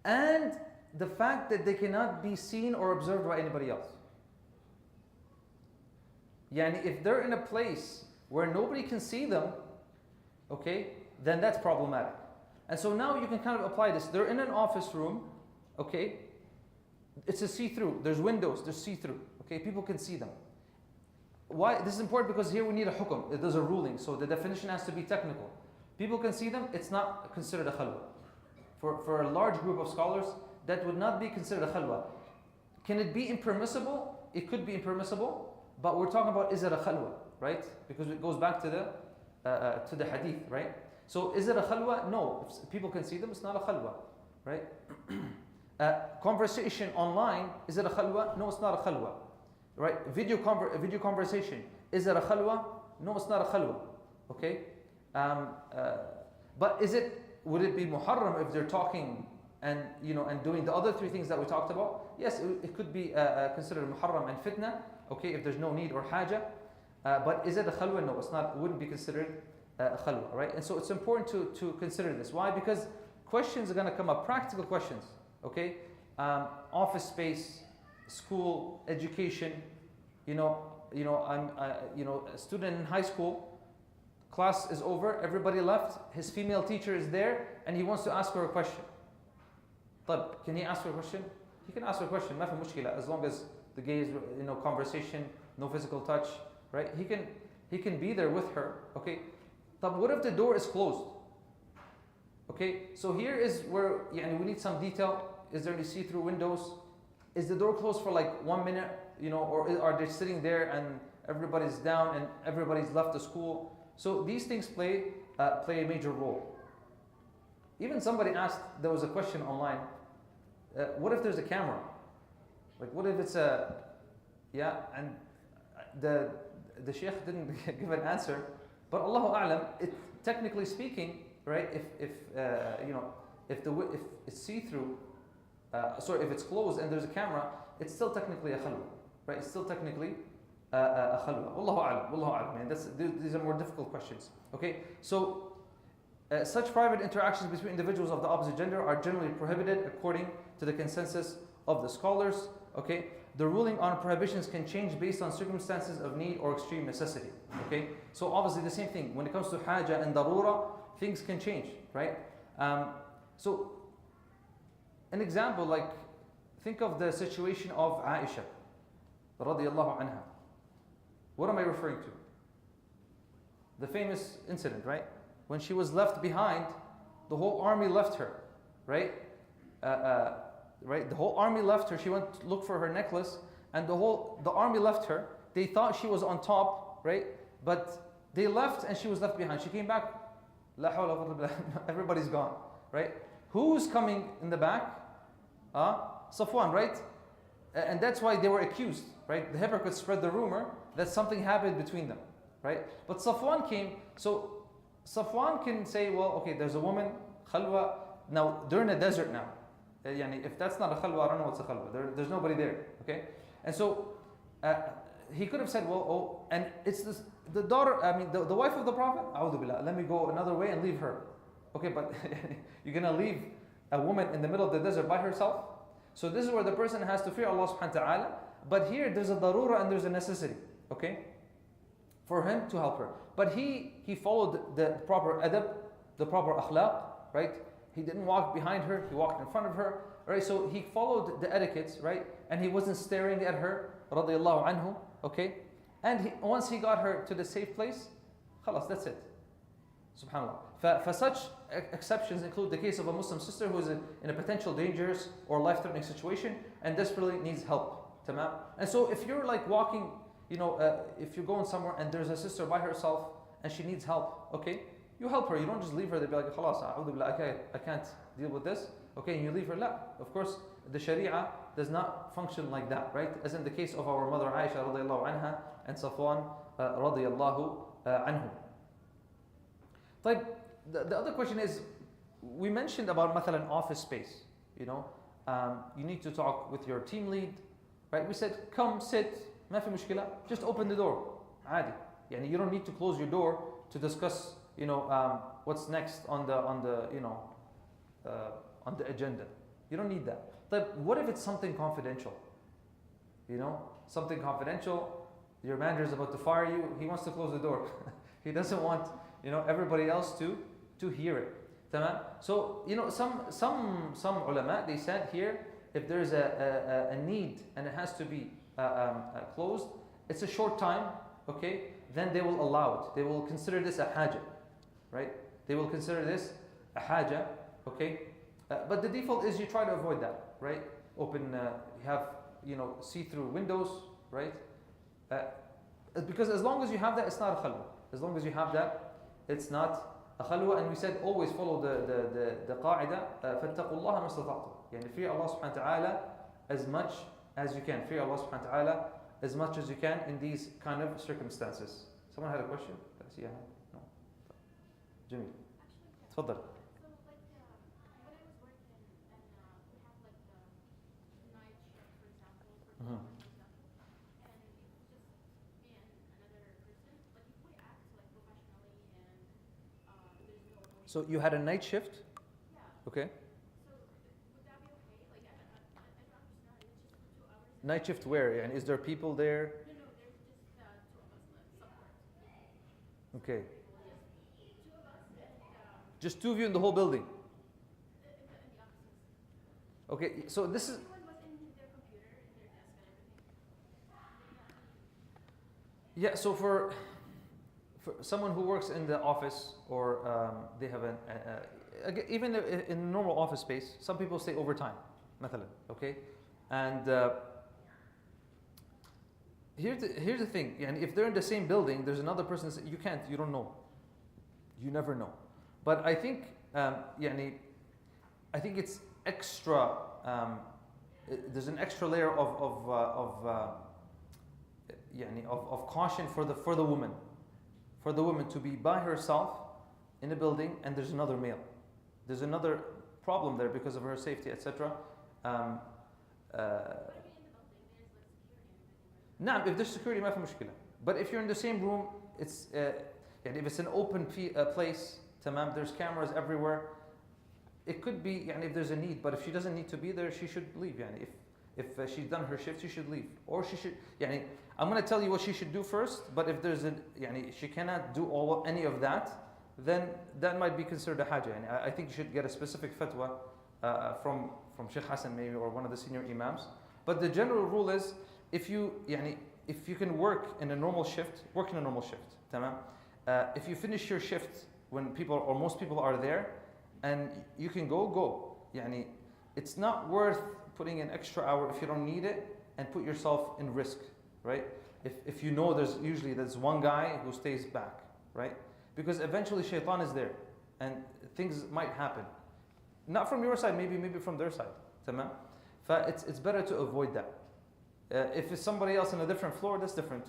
And the fact that they cannot be seen or observed by anybody else. Yani if they're in a place where nobody can see them, okay, then that's problematic. And so now you can kind of apply this. They're in an office room, okay, it's a see-through, there's windows, there's see-through, okay, people can see them. Why? This is important because here we need a hukum, there's a ruling, so the definition has to be technical. People can see them, it's not considered a khalwa. For a large group of scholars, that would not be considered a khalwa. Can it be impermissible? It could be impermissible, but we're talking about, is it a khalwa, right? Because it goes back to the hadith, right? So is it a khalwa? No. If people can see them, it's not a khalwa, right? Conversation online, is it a khalwa? No, it's not a khalwa, right? Video conversation, is it a khalwa? No, it's not a khalwa, okay? But would it be muharram if they're talking and doing the other three things that we talked about? Yes, it could be considered muharram and fitna, okay, if there's no need or haja. But is it a khalwa? No, it's not. It wouldn't be considered a khalwa, right? And so it's important to consider this. Why? Because questions are going to come up, practical questions, okay? Office space, school, education. I'm a student in high school. Class is over, everybody left, his female teacher is there, and he wants to ask her a question. But can he ask her a question? He can ask her a question, ما في مشكلة, as long as the gaze, conversation, no physical touch, right? He can be there with her, okay? But what if the door is closed? Okay, so here is where we need some detail. Is there any see-through windows? Is the door closed for like 1 minute, or are they sitting there and everybody's down and everybody's left the school? So these things play a major role. Even somebody asked, there was a question online, what if there's a camera? Like what if it's and the Sheikh didn't give an answer, but Allahu A'lam, technically speaking, right, if it's see-through, if it's closed and there's a camera, it's still technically a khalwa, right? It's still technically a khalwa. Wallahu a'lam. These are more difficult questions. Okay, so such private interactions between individuals of the opposite gender are generally prohibited according to the consensus of the scholars. Okay, the ruling on prohibitions can change based on circumstances of need or extreme necessity. Okay, so obviously the same thing when it comes to haja and darura, things can change, right? So an example, like think of the situation of Aisha radiyallahu anha. What am I referring to? The famous incident, right? When she was left behind, the whole army left her, right? Right? The whole army left her. She went to look for her necklace, and the army left her. They thought she was on top, right? But they left, and she was left behind. She came back. La hawla wa quwwata illa billah. Everybody's gone, right? Who's coming in the back? Safwan, right? And that's why they were accused, right? The hypocrites spread the rumor that something happened between them, right? But Safwan came, so Safwan can say, well, okay, there's a woman, khalwa, now they're in a desert now. If that's not a khalwa, I don't know what's a khalwa. There's nobody there, okay? And so he could have said, well, and it's the daughter, the wife of the Prophet, a'udhu billah, let me go another way and leave her. Okay, but you're gonna leave a woman in the middle of the desert by herself? So this is where the person has to fear Allah subhanahu wa ta'ala. But here there's a darura and there's a necessity, okay, for him to help her. But he followed the proper adab, the proper akhlaq, right? He didn't walk behind her, he walked in front of her, right? So he followed the etiquettes, right? And he wasn't staring at her, radiyallahu anhu, okay? And once he got her to the safe place, khalas, that's it. Subhanallah. For such exceptions include the case of a Muslim sister who is in a potential dangerous or life-threatening situation and desperately needs help. Tamam? And so if you're like walking, if you're going somewhere and there's a sister by herself and she needs help, okay, you help her. You don't just leave her. They'll be like, khalas, I can't deal with this. Okay, and you leave her. La. Of course, the Sharia does not function like that, right? As in the case of our mother Aisha radiallahu anha and Safwan radiallahu anhu. The other question is, we mentioned about مثلا office space. You need to talk with your team lead, right? We said, come sit, ما في مشكلة, just open the door. عادي. You don't need to close your door to discuss, what's next on the agenda. You don't need that. But what if it's something confidential? Something confidential. Your manager is about to fire you. He wants to close the door. He doesn't want, everybody else to hear it. Tamam? So, some ulama, they said here, if there's a need and it has to be closed, it's a short time, okay, then they will allow it. They will consider this a haja, right? They will consider this a haja, okay? But the default is you try to avoid that, right? Open, you have, see-through windows, right? Because as long as you have that, it's not a khalwa. As long as you have that, it's not a khalwa. And we said always follow the qaida, فَاتَّقُوا اللَّهَ مَا اسْتَطَعْتُمْ. يعني fear Allah subhanahu wa ta'ala as much as you can. Fear Allah subhanahu wa ta'ala as much as you can in these kind of circumstances. Someone had a question? Did I see a hand? No. Jimmy. تفضل. So you had a night shift? Yeah. Okay. So would that be okay? Like, I don't understand. It's just 2 hours. Night shift where? And is there people there? No, there's just 2 of us left. Okay. Just 2 of us. And, just 2 of you in the whole building? In the offices. Okay, so this is... Everyone was in their computer, in their desk and everything. Yeah, so for someone who works in the office or they have even in a normal office space, some people stay overtime, مثلا, okay? And here's the thing, and if they're in the same building, there's another person, you don't know. You never know. But I think, I think it's extra, there's an extra layer of caution for the woman. For the woman to be by herself in a building and there's another male. There's another problem there because of her safety, etc. Nah, if there's security, ما في مشكلة. But if you're in the same room, it's if it's an open place, tamam, there's cameras everywhere. It could be if there's a need, but if she doesn't need to be there, she should leave. If she's done her shift, she should leave. Or she should, I'm going to tell you what she should do first, but if there's she cannot do any of that, then that might be considered a haja. I think you should get a specific fatwa from Sheikh Hassan maybe, or one of the senior imams. But the general rule is, if you can work in a normal shift, work in a normal shift. Tamam? If you finish your shift when people or most people are there, and you can go. It's not worth putting an extra hour if you don't need it and put yourself in risk, right? If you know there's one guy who stays back, right? Because eventually shaitan is there and things might happen. Not from your side, maybe from their side. Tamam? It's better to avoid that. If it's somebody else on a different floor, that's different.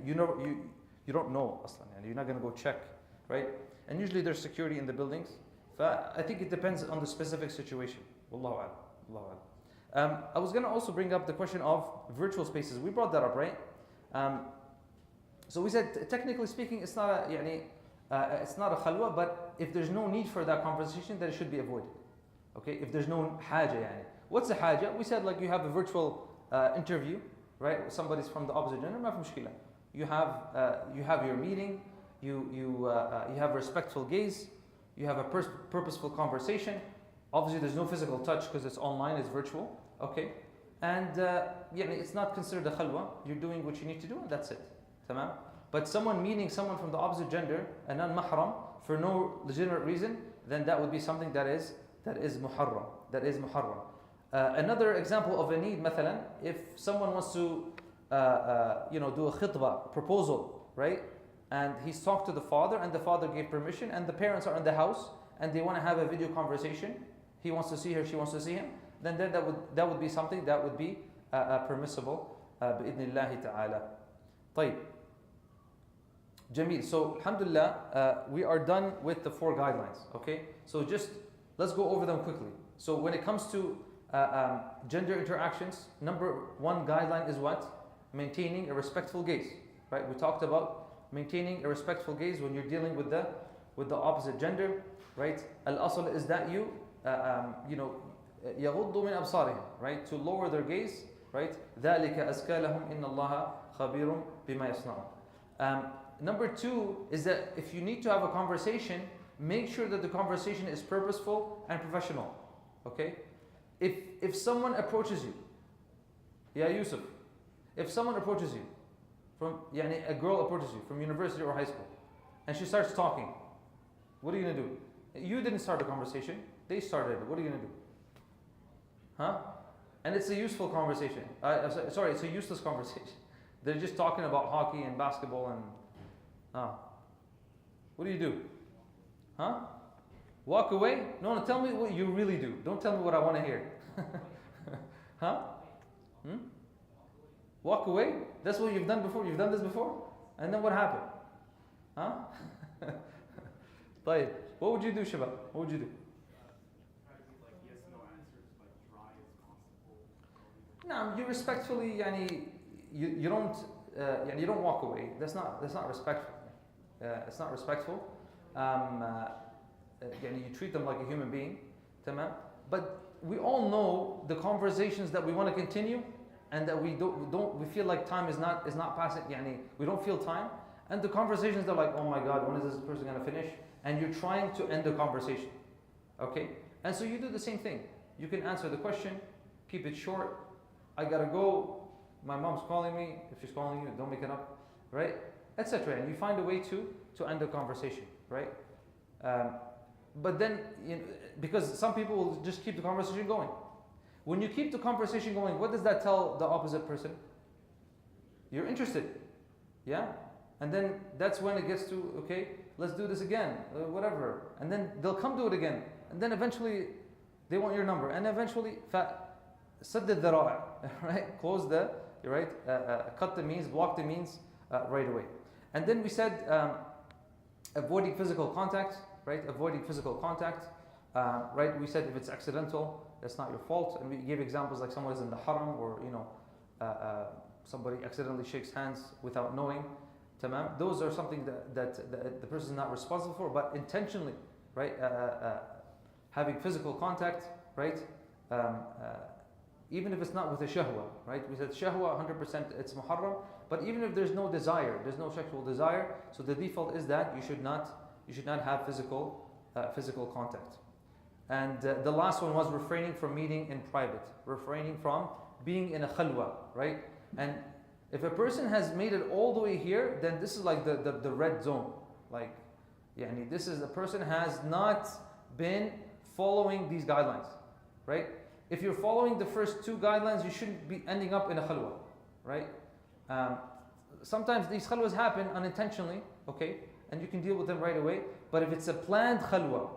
You don't know aslan, you're not going to go check, right? And usually there's security in the buildings. I think it depends on the specific situation. Wallahu a'lam. Wallahu a'lam. I was going to also bring up the question of virtual spaces. We brought that up, right? So we said, technically speaking, it's not a khalwa, but if there's no need for that conversation, then it should be avoided. Okay? If there's no haja, What's a haja? We said you have a virtual interview, right? Somebody's from the opposite gender, ما في مشكلة. You have your meeting, you have respectful gaze, you have a purposeful conversation. Obviously, there's no physical touch because it's online, it's virtual. Okay? And it's not considered a khalwa. You're doing what you need to do and that's it. Tamam? But someone meeting someone from the opposite gender, a non-mahram, for no legitimate reason, then that would be something that is muharram. That is muharram. Another example of a need, مثلا, if someone wants to do a khitbah, proposal, right? And he's talked to the father and the father gave permission and the parents are in the house and they want to have a video conversation. He wants to see her, she wants to see him, then that would be something that would be permissible بإذن الله تعالى. طيب. Jameel. So alhamdulillah, we are done with the 4 guidelines. Okay? So just let's go over them quickly. So when it comes to gender interactions, number 1 guideline is what? Maintaining a respectful gaze. Right? We talked about maintaining a respectful gaze when you're dealing with the opposite gender. Right? Al-asl is that you يغضوا من أبصارهم, right? To lower their gaze right? ذَلِكَ أَزْكَى لَهُمْ إِنَّ اللَّهَ خَبِيرٌ بِمَا يَصْنَعُونَ. Number two is that if you need to have a conversation, make sure that the conversation is purposeful and professional. Okay? If someone approaches you, yeah, Yusuf, if someone approaches you from, yani a girl approaches you from university or high school, and she starts talking, what are you gonna do? You didn't start the conversation, they started it. What are you gonna do? Huh? And it's a useful conversation. Sorry, it's a useless conversation. They're just talking about hockey and basketball and what do? Huh? Walk away? No, tell me what you really do. Don't tell me what I want to hear. Huh? Walk away? That's what you've done before? You've done this before? And then what happened? Huh? طيب. What would you do, Shabab? What would you do? Try to give like yes, no answers, like dry as possible. No, you respectfully, yani, you don't, yani, you don't walk away. That's not respectful. It's not respectful. Yani, you treat them like a human being, tamam. But we all know the conversations that we want to continue, and that we we feel like time is not passing. Yani, we don't feel time, and the conversations are like, oh my God, when is this person going to finish? And you're trying to end the conversation, okay? And so you do the same thing. You can answer the question, keep it short. I gotta go. My mom's calling me. If she's calling you, don't make it up, right? Etc. And you find a way to end the conversation, right? But then, because some people will just keep the conversation going. When you keep the conversation going, what does that tell the opposite person? You're interested, yeah? And then that's when it gets to, okay, let's do this again, whatever. And then they'll come to it again. And then eventually, they want your number. And eventually, سد الذرائع, right? Close the, right? Cut the means, block the means right away. And then we said avoiding physical contact, right? Avoiding physical contact, right? We said if it's accidental, that's not your fault. And we gave examples like someone is in the haram, or somebody accidentally shakes hands without knowing. Tamam. Those are something that the person is not responsible for, but intentionally, right? Having physical contact, right? Even if it's not with a shahwa, right? We said shahwa 100% it's muharram, but even if there's no desire, there's no sexual desire, so the default is that you should not have physical contact. And the last one was refraining from meeting in private, refraining from being in a khalwa, right? And if a person has made it all the way here, then this is like the red zone. Like, this is, the person has not been following these guidelines, right? If you're following the first two guidelines, you shouldn't be ending up in a khalwa, right? Sometimes these khalwas happen unintentionally, okay? And you can deal with them right away. But if it's a planned khalwa,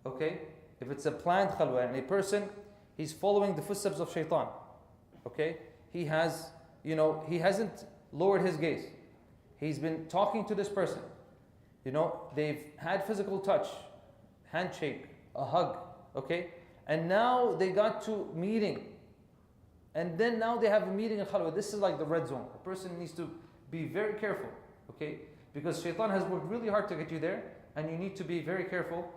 okay? If it's a planned khalwa, and a person, he's following the footsteps of shaitan, okay? He hasn't lowered his gaze. He's been talking to this person. They've had physical touch, handshake, a hug, okay? And now they got to meeting. And then now they have a meeting in khalwa. This is like the red zone. A person needs to be very careful, okay? Because shaitan has worked really hard to get you there, and you need to be very careful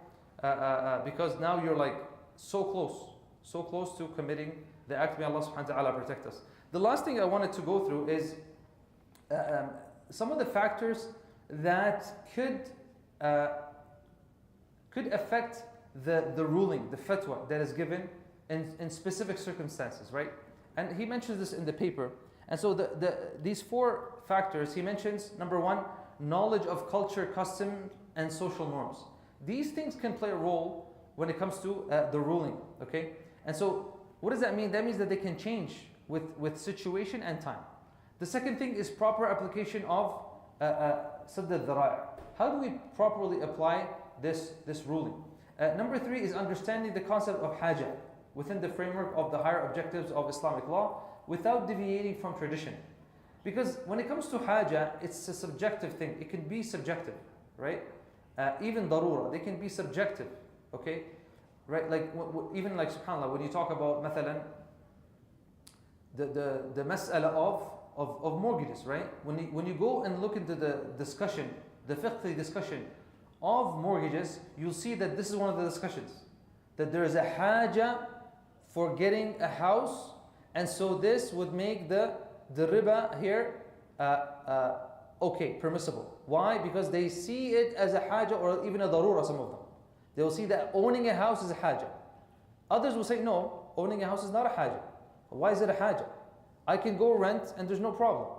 because now you're like so close to committing the act. May Allah subhanahu wa ta'ala protect us. The last thing I wanted to go through is some of the factors that could affect the ruling, the fatwa that is given in specific circumstances, right? And he mentions this in the paper. And so these four factors, he mentions, number one, knowledge of culture, custom, and social norms. These things can play a role when it comes to the ruling, okay? And so what does that mean? That means that they can change with situation and time. The second thing is proper application of sadd al-dhara'i. How do we properly apply this ruling? Number three is understanding the concept of haja within the framework of the higher objectives of Islamic law without deviating from tradition. Because when it comes to haja, it's a subjective thing. It can be subjective, right? Even darura, they can be subjective, okay? Right? Like even like subhanAllah, when you talk about mathalan, the mas'ala of mortgages, right? When you go and look into the discussion, the fiqh discussion of mortgages, you'll see that this is one of the discussions. That there is a haja for getting a house And so this would make the riba here okay, permissible. Why? Because they see it as a haja or even a darura, some of them. They will see that owning a house is a haja. Others will say, no, owning a house is not a haja. Why is it a haja? I can go rent and there's no problem.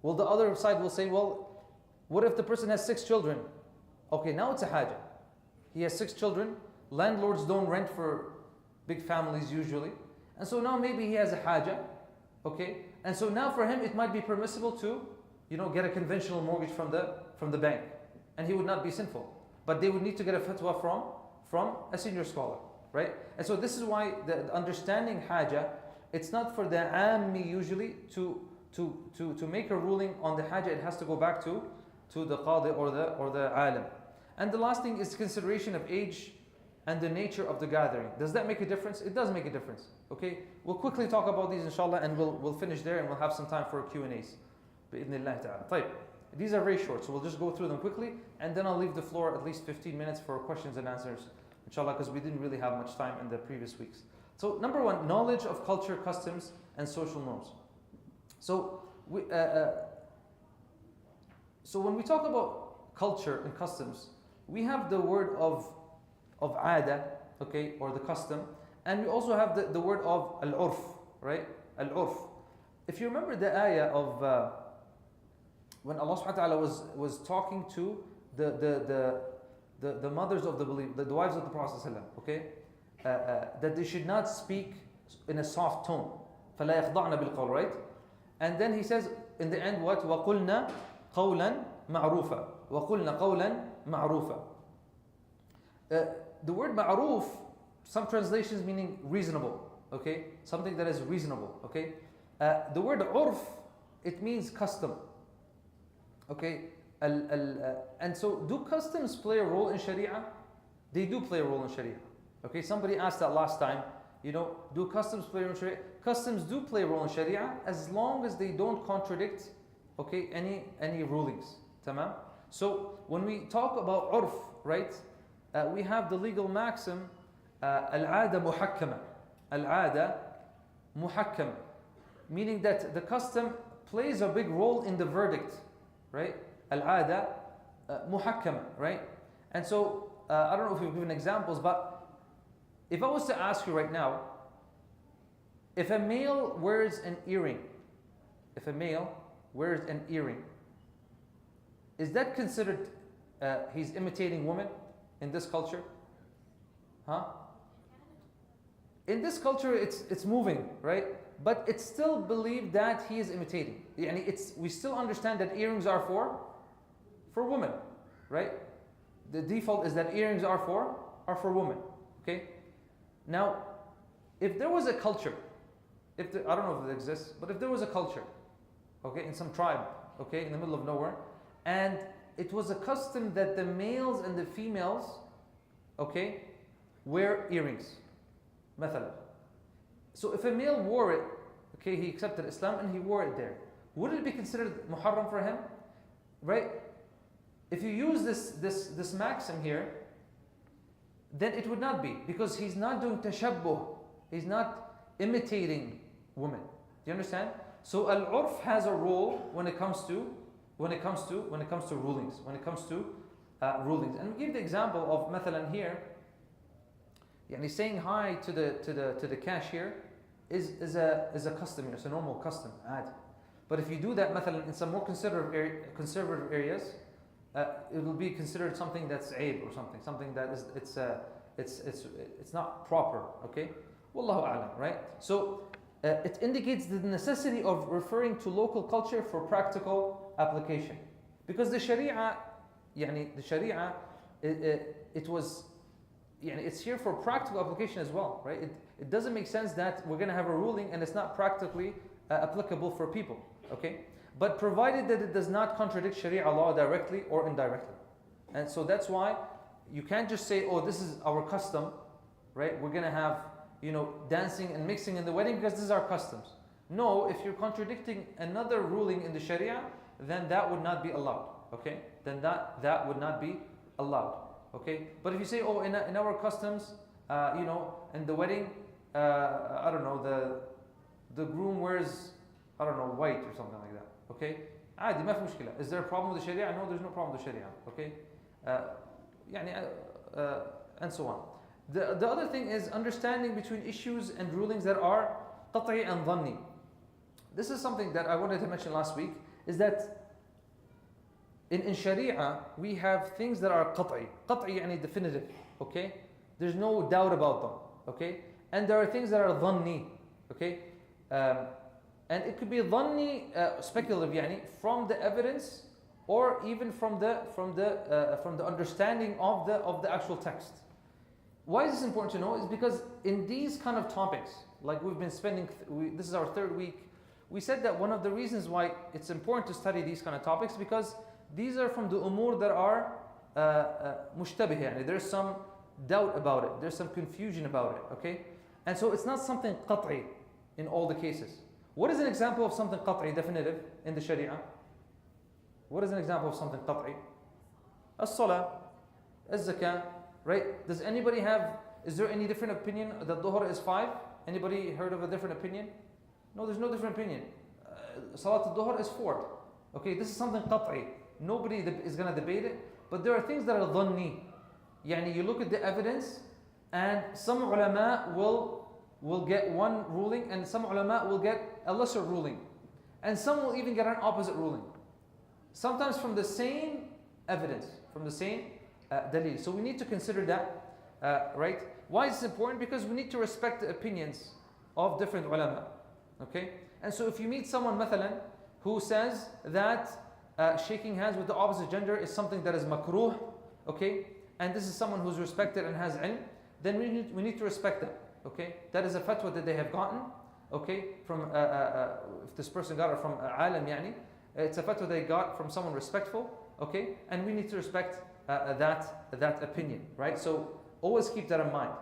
Well, the other side will say, well, what if the person has 6 children? Okay, now it's a haja. He has 6 children. Landlords don't rent for big families usually. And so now maybe he has a haja. Okay? And so now for him it might be permissible to, get a conventional mortgage from the bank. And he would not be sinful. But they would need to get a fatwa from a senior scholar. Right? And so this is why the understanding haja, it's not for the ammi usually to make a ruling on the haja. It has to go back to the qadi or the alim. And the last thing is consideration of age and the nature of the gathering. Does that make a difference? It does make a difference. Okay? We'll quickly talk about these inshallah, and we'll finish there, and we'll have some time for Q&As. Bi-idhnillah ta'ala. طيب. These are very short, so we'll just go through them quickly, and then I'll leave the floor at least 15 minutes for questions and answers, inshallah, because we didn't really have much time in the previous weeks. So number 1, knowledge of culture, customs, and social norms. So when we talk about culture and customs, we have the word of ada, okay, or the custom, and we also have the word of al-urf, right? Al-urf. If you remember the ayah of when Allah subhanahu wa ta'ala was talking to the mothers of the believers, the wives of the Prophet, okay, that they should not speak in a soft tone. فَلَا يَخْضَعْنَ بِالْقَوْلِ, right? And then he says in the end what? وَقُلْنَا قَوْلًا مَعْرُوفًا وَقُلْنَا قَوْلًا مَعْرُوفًا. The word ma'roof, some translations meaning reasonable, okay? Something that is reasonable, okay? The word urf, it means custom, okay? And so do customs play a role in Sharia? They do play a role in Sharia, okay? Somebody asked that last time, do customs play a role in Sharia? Customs do play a role in Sharia as long as they don't contradict, okay, any rulings, tamam? So when we talk about urf, right? We have the legal maxim, al-ada muhakkama. Al-ada muhakkama. Meaning that the custom plays a big role in the verdict, right? Al-ada muhakkama, right? And so, I don't know if we've given examples, but if I was to ask you right now, if a male wears an earring, is that considered he's imitating women? In this culture? Huh? In this culture, it's moving, right? But it's still believed that he is imitating. We still understand that earrings are for women, right? The default is that earrings are for women, okay? Now, if there was a culture, I don't know if it exists, but if there was a culture, okay, in some tribe, okay, in the middle of nowhere, and it was a custom that the males and the females, okay, wear earrings, مثلا. So if a male wore it, okay, he accepted Islam and he wore it there, would it be considered muharram for him? Right? If you use this maxim here, then it would not be, because he's not doing tashabbuh, he's not imitating women. Do you understand? So al-urf has a role when it comes to rulings, rulings. And we give the example of mathalan here, saying hi to the cashier is a custom here, it's a normal custom, عادي. But if you do that mathalan in some more conservative areas, it will be considered something that's aib or something that is it's not proper, okay? Wallahu a'lam, right? So it indicates the necessity of referring to local culture for practical application, because the Sharia, it was, it's here for practical application as well, right? It doesn't make sense that we're going to have a ruling and it's not practically applicable for people, okay? But provided that it does not contradict Sharia law directly or indirectly. And so that's why you can't just say, oh, this is our custom, right? We're going to have, dancing and mixing in the wedding because this is our customs. No, if you're contradicting another ruling in the Sharia, then that would not be allowed, okay? Then that would not be allowed, okay? But if you say, oh, in our customs, in the wedding, I don't know, the groom wears, I don't know, white or something like that. Okay? عادي ما في مشكلة. Is there a problem with the Sharia? No, there's no problem with the Sharia. Okay? And so on. The other thing is understanding between issues and rulings that are قطعي and ظني. This is something that I wanted to mention last week, is that in Sharia, we have things that are قطعي. قطعي يعني definitive. Okay? There's no doubt about them. Okay? And there are things that are ظني. Okay? And it could be ظني, speculative يعني, from the evidence or even from the understanding of the actual text. Why is this important to know? Is because in these kind of topics, like we've been spending, this is our third week, we said that one of the reasons why it's important to study these kind of topics, because these are from the umur that are mushtabih, yani there's some doubt about it, there's some confusion about it, okay? And so it's not something qat'i in all the cases. What is an example of something qat'i, definitive, in the Sharia? What is an example of something qat'i? As-salah, az-zakah, right? Does anybody have, is there any different opinion that dhuhr is 5? Anybody heard of a different opinion? No, there's no different opinion. Salat al-dhuhr is 4. Okay, this is something qat'i. Nobody is going to debate it, but there are things that are dhanni. Yani you look at the evidence, and some ulama will get one ruling, and some ulama will get a lesser ruling, and some will even get an opposite ruling. Sometimes from the same evidence, from the same dalil. So we need to consider that, right? Why is this important? Because we need to respect the opinions of different ulama. Okay? And so if you meet someone, mathalan, who says that shaking hands with the opposite gender is something that is makruh, okay? And this is someone who's respected and has ilm, then we need to respect that, okay? That is a fatwa that they have gotten, okay? From, if this person got it from alim, yani, it's a fatwa they got from someone respectful, okay? And we need to respect that opinion, right? So always keep that in mind.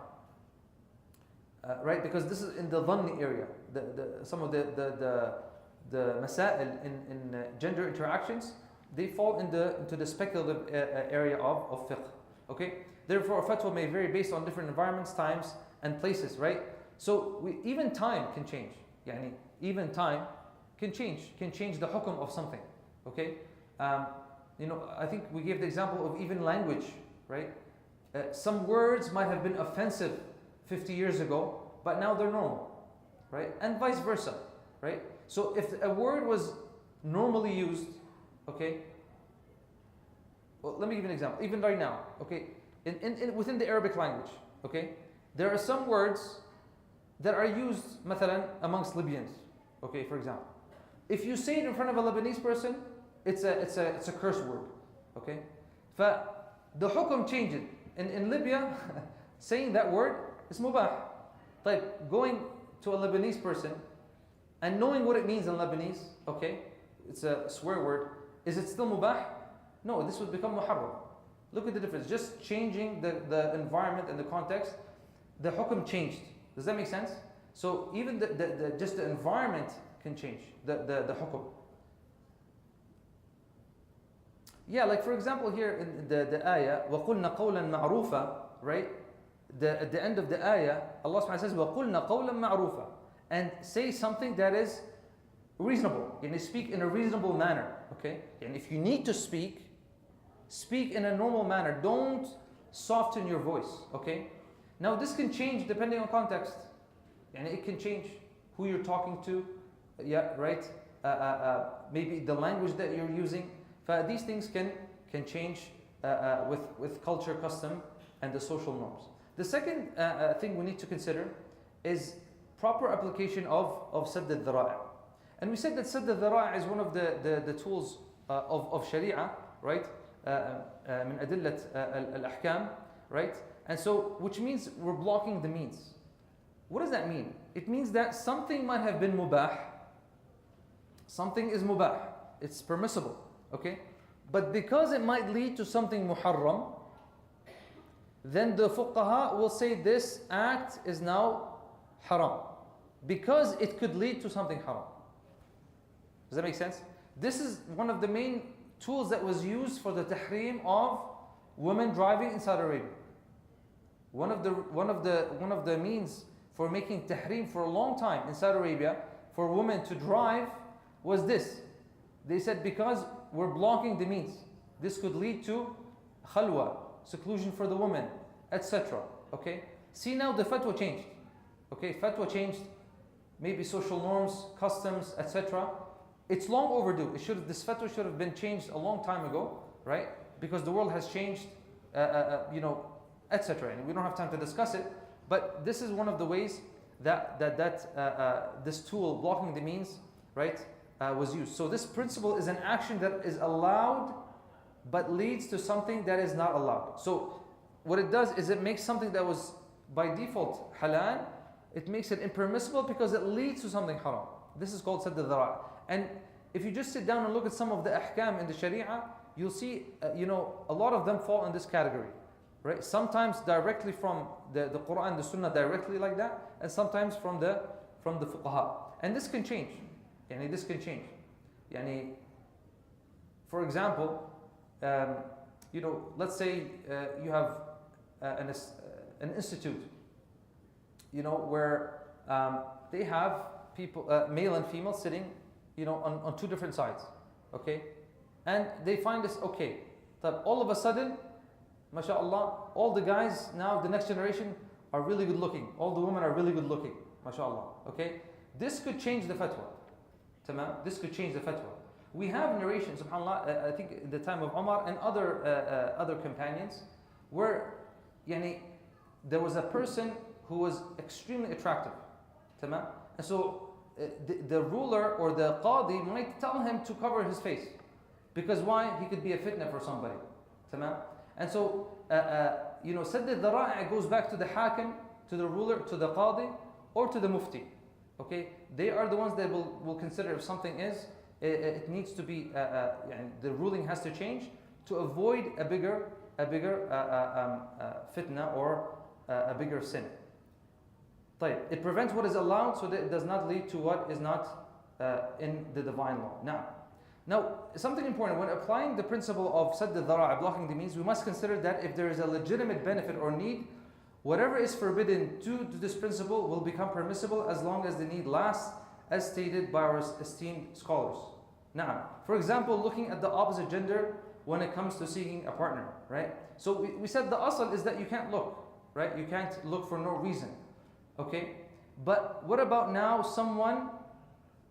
Right, because this is in the dhanni area. Some of the masail in gender interactions, they fall into the speculative area of fiqh. Okay, therefore a fatwa may vary based on different environments, times, and places. Right, so even time can change. Yani even time can change the hukum of something. Okay, I think we gave the example of even language. Right, some words might have been offensive 50 years ago, but now they're normal, right? And vice versa, right? So if a word was normally used, okay, well, let me give you an example. Even right now, okay, within the Arabic language, okay, there are some words that are used, mathalan, amongst Libyans, okay, for example. If you say it in front of a Lebanese person, it's a curse word, okay? The hukum changes. In Libya, saying that word is mubah. Like going to a Lebanese person and knowing what it means in Lebanese, okay, it's a swear word, is it still mubah? No, this would become muharram. Look at the difference. Just changing the environment and the context, the hukum changed. Does that make sense? So even just the environment can change the hukum. Yeah, like for example here in the ayah, وَقُلْنَا قَوْلًا مَعْرُوفًا, right? At the end of the ayah, Allah subhanahu wa ta'ala says, وَقُلْنَا قَوْلًا مَعْرُوفًا, and say something that is reasonable. You speak in a reasonable manner. Okay? And if you need to speak in a normal manner. Don't soften your voice. Okay? Now this can change depending on context. And it can change who you're talking to. Yeah, right? Maybe the language that you're using. These things can change with culture, custom, and the social norms. The second thing we need to consider is proper application of sadd al-dhara'i. And we said that sadd al-dhara'i is one of the tools of Sharia, right? من أدلة الأحكام, right? And so, which means we're blocking the means. What does that mean? It means that something might have been mubah. Something is mubah. It's permissible, okay? But because it might lead to something muharram, then the fuqaha will say this act is now haram. Because it could lead to something haram. Does that make sense? This is one of the main tools that was used for the tahrim of women driving in Saudi Arabia. One of the means for making tahrim for a long time in Saudi Arabia for women to drive was this. They said because we're blocking the means. This could lead to khalwa, seclusion for the woman, etc. Okay? See now the fatwa changed. Okay, fatwa changed. Maybe social norms, customs, etc. It's long overdue. This fatwa should have been changed a long time ago, right? Because the world has changed, etc. And we don't have time to discuss it. But this is one of the ways that this tool, blocking the means, right, was used. So this principle is an action that is allowed, but leads to something that is not allowed. So what it does is it makes something that was by default halal, it makes it impermissible because it leads to something haram. This is called sadd al-dhara'. And if you just sit down and look at some of the ahkam in the sharia, you'll see, a lot of them fall in this category. Right? Sometimes directly from the Quran, the Sunnah directly like that, and sometimes from the fuqaha. And this can change. This can change. For example, let's say you have an institute, where they have people, male and female, sitting, on two different sides. Okay? And they find this okay. That all of a sudden, MashaAllah, all the guys now, the next generation, are really good looking. All the women are really good looking. MashaAllah. Okay? This could change the fatwa. Tamam? This could change the fatwa. We have narrations, subhanAllah, I think in the time of Umar and other companions, where there was a person who was extremely attractive. Tamam? And so the ruler or the qadi might tell him to cover his face. Because why? He could be a fitna for somebody. Tamam? And so, sadd al-dhara'i goes back to the hakim, to the ruler, to the qadi, or to the mufti. Okay? They are the ones that will consider if something is, it needs to be, the ruling has to change to avoid a bigger fitna or a bigger sin. It prevents what is allowed so that it does not lead to what is not in the divine law. Now, something important, when applying the principle of sadd al-dhara'i, blocking the means, we must consider that if there is a legitimate benefit or need, whatever is forbidden to this principle will become permissible as long as the need lasts, as stated by our esteemed scholars. Now, for example, looking at the opposite gender when it comes to seeking a partner, right? So we said the asl is that you can't look, right? You can't look for no reason, okay? But what about now someone,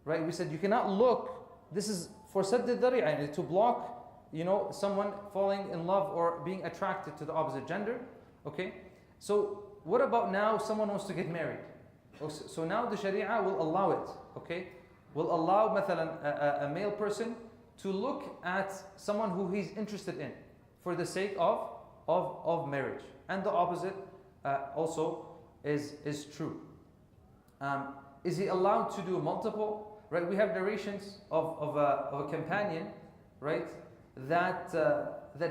right? We said you cannot look. This is for sadd al-dhara'i, to block, someone falling in love or being attracted to the opposite gender, okay? So what about now someone wants to get married? So now the sharia will allow it, okay? Will allow a male person to look at someone who he's interested in for the sake of marriage. And the opposite also is true. Is he allowed to do multiple? Right, we have narrations of a companion, right, that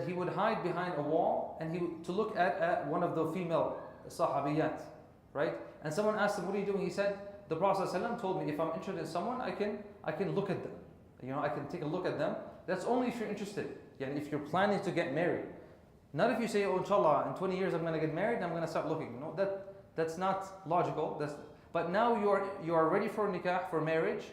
he would hide behind a wall and to look at one of the female sahabiyat, right? And someone asked him, "What are you doing?" He said, "The Prophet ﷺ told me if I'm interested in someone, I can look at them. I can take a look at them. That's only if you're interested. If you're planning to get married, not if you say, oh, inshallah, in 20 years I'm going to get married and I'm going to start looking. No, that's not logical. But now you are ready for nikah, for marriage."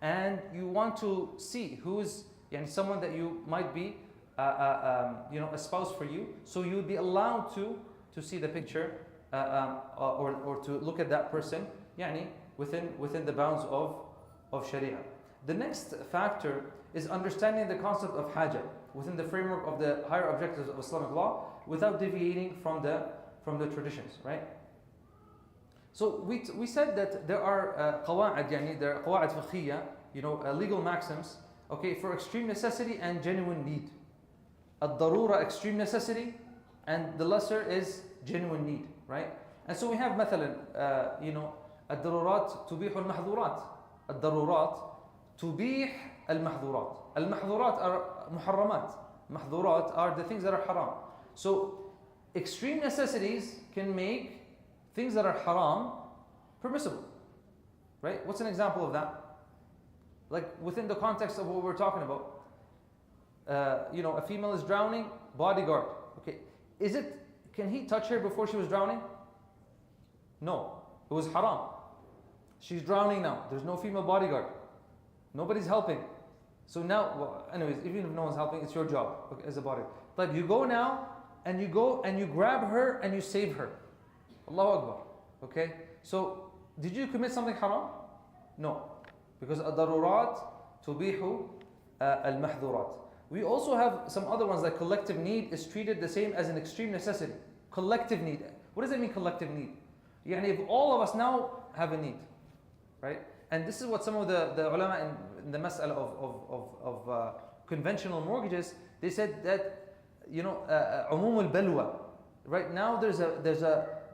And you want to see who's someone that you might be a spouse for you, so you would be allowed to see the picture or to look at that person within the bounds of Sharia. The next factor is understanding the concept of haja within the framework of the higher objectives of Islamic law without deviating from the traditions, right? So we said that there are qawa'id, there are qawa'id fiqhiyya, legal maxims, okay, for extreme necessity and genuine need. Ad-darura, extreme necessity, and the lesser is genuine need, right? And so we have مثلا, ad-darurat tubih al-mahdhurat. Ad-darurat tubih al-mahdhurat. Al-mahdhurat are muharramat. Mahdhurat are the things that are haram. So extreme necessities can make things that are haram permissible, right? What's an example of that? Like within the context of what we're talking about, a female is drowning, bodyguard. Okay, can he touch her before she was drowning? No, it was haram. She's drowning now. There's no female bodyguard. Nobody's helping. So now, well, anyways, even if no one's helping, it's your job, okay, as a bodyguard. But you go now, and you go and you grab her and you save her. Allahu Akbar. Okay? So, did you commit something haram? No. Because ad-darurat tubihu al-mahdhurat. We also have some other ones like collective need is treated the same as an extreme necessity. Collective need. What does that mean, collective need? Yani if all of us now have a need, right? And this is what some of the ulama in the mas'ala of conventional mortgages, they said that, you know, umum al-balwa. Right now there's a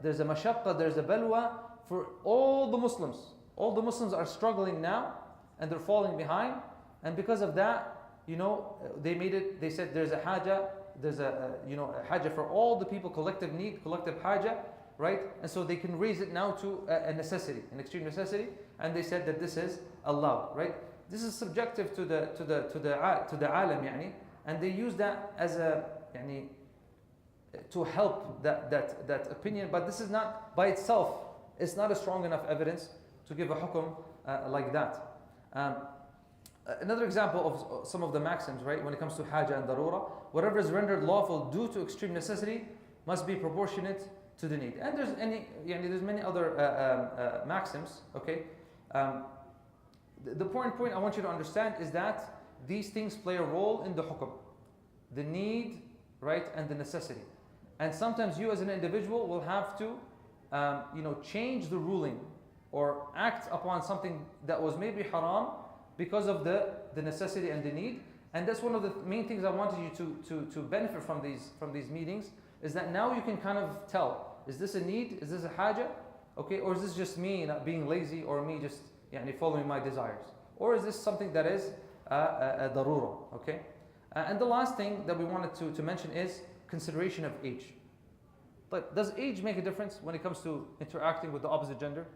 mashaqqa, there's a balwa for all the Muslims. All the Muslims are struggling now and they're falling behind. And because of that, you know, they said there's a haja, there's a haja for all the people, collective need, collective haja, right? And so they can raise it now to a necessity, an extreme necessity, and they said that this is allowed, right? This is subjective to the alam, yani, and they use that as a yani, to help that opinion, but this is not by itself, it's not a strong enough evidence to give a hukum like that. Another example of some of the maxims, right, when it comes to haja and darura, whatever is rendered lawful due to extreme necessity must be proportionate to the need. And there's many other maxims, okay? The important point I want you to understand is that these things play a role in the hukum. The need, right, and the necessity. And sometimes you as an individual will have to change the ruling or act upon something that was maybe haram because of the necessity and the need. And that's one of the main things I wanted you to benefit from these meetings, is that now you can kind of tell, is this a need, is this a haja, okay, or is this just me not being lazy, or me just following my desires, or is this something that is a darura, okay? And the last thing that we wanted to mention is consideration of age. But does age make a difference when it comes to interacting with the opposite gender?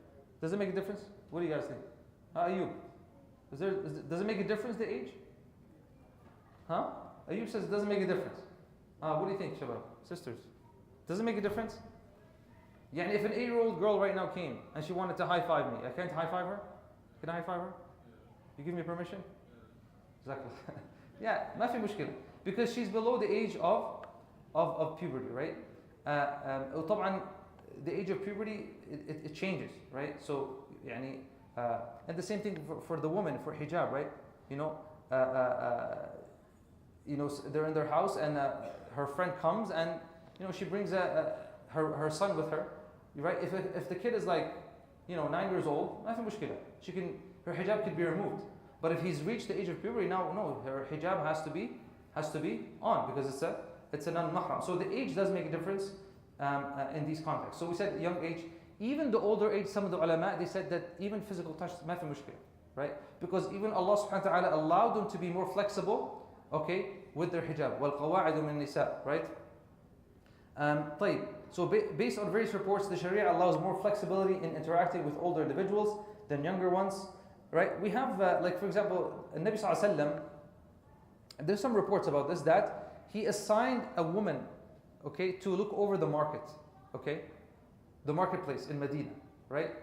Does it make a difference? What do you guys think? Ayub, does it make a difference, the age? Huh? Ayub says it doesn't make a difference. What do you think, Shabab? Sisters? Does it make a difference? Yeah, if an 8-year-old girl right now came and she wanted to high-five me, I can't high-five her? Can I high-five her? You give me permission? Exactly. Yeah, ما في مشكلة. Because she's below the age of puberty, right? طبعا the age of puberty, it changes, right? So, and the same thing for the woman, for hijab, right? They're in their house and her friend comes and, she brings her son with her, right? If the kid is like, 9 years old, ما في مشكلة. Her hijab could be removed. But if he's reached the age of puberty, now no, her hijab has to be on, because it's a non-mahram. So the age does make a difference in these contexts. So we said young age, even the older age, some of the ulama, they said that even physical touch, ما في مشكلة, right? Because even Allah subhanahu wa ta'ala allowed them to be more flexible, okay, with their hijab. وَالْقَوَاعِدُ مِن النِّسَاء, right? طيب. So based on various reports, the Sharia allows more flexibility in interacting with older individuals than younger ones, right? We have, like for example, Nabi Sallallahu Alaihi Wasallam, there's some reports about this, that he assigned a woman, okay, to look over the market, okay, the marketplace in Medina, right?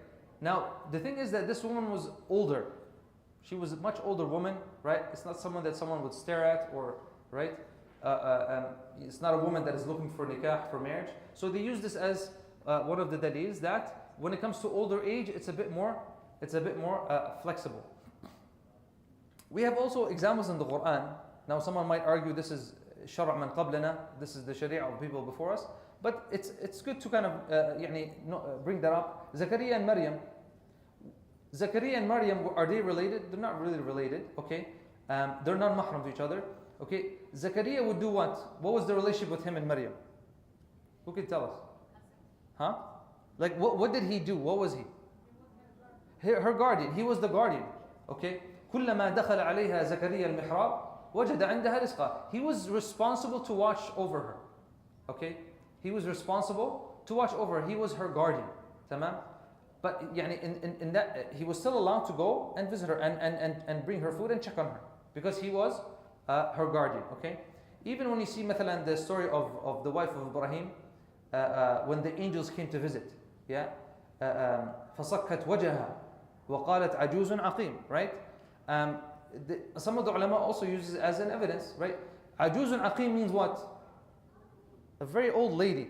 Now, the thing is that this woman was older. She was a much older woman, right? It's not someone that someone would stare at, or, right? It's not a woman that is looking for nikah, for marriage. So they use this as one of the dalils that when it comes to older age, it's a bit more flexible. We have also examples in the Quran. Now, someone might argue this is shara' man qablana, this is the sharia of people before us, but it's good to kind of bring that up. Zakaria and Maryam. Zakaria and Maryam, are they related? They're not really related, okay? They're not mahram to each other, okay? Zakaria would do what? What was the relationship with him and Maryam? Who can tell us? Huh? Like, what did he do? What was he? Her guardian. He was the guardian, okay? كلما دخل عليها زكريا المحراب وجد عندها رزقا. He was responsible to watch over her, okay? He was responsible to watch over her. He was her guardian, تمام? But in that, he was still allowed to go and visit her and bring her food and check on her, because he was her guardian, okay? Even when you see مثلا the story of the wife of Ibrahim, when the angels came to visit, yeah, فصكت وجهها, وَقَالَتْ عَجُوزٌ عَقِيمٌ, right? Some of the ulama also use it as an evidence, right? عَجُوزٌ عَقِيم means what? A very old lady,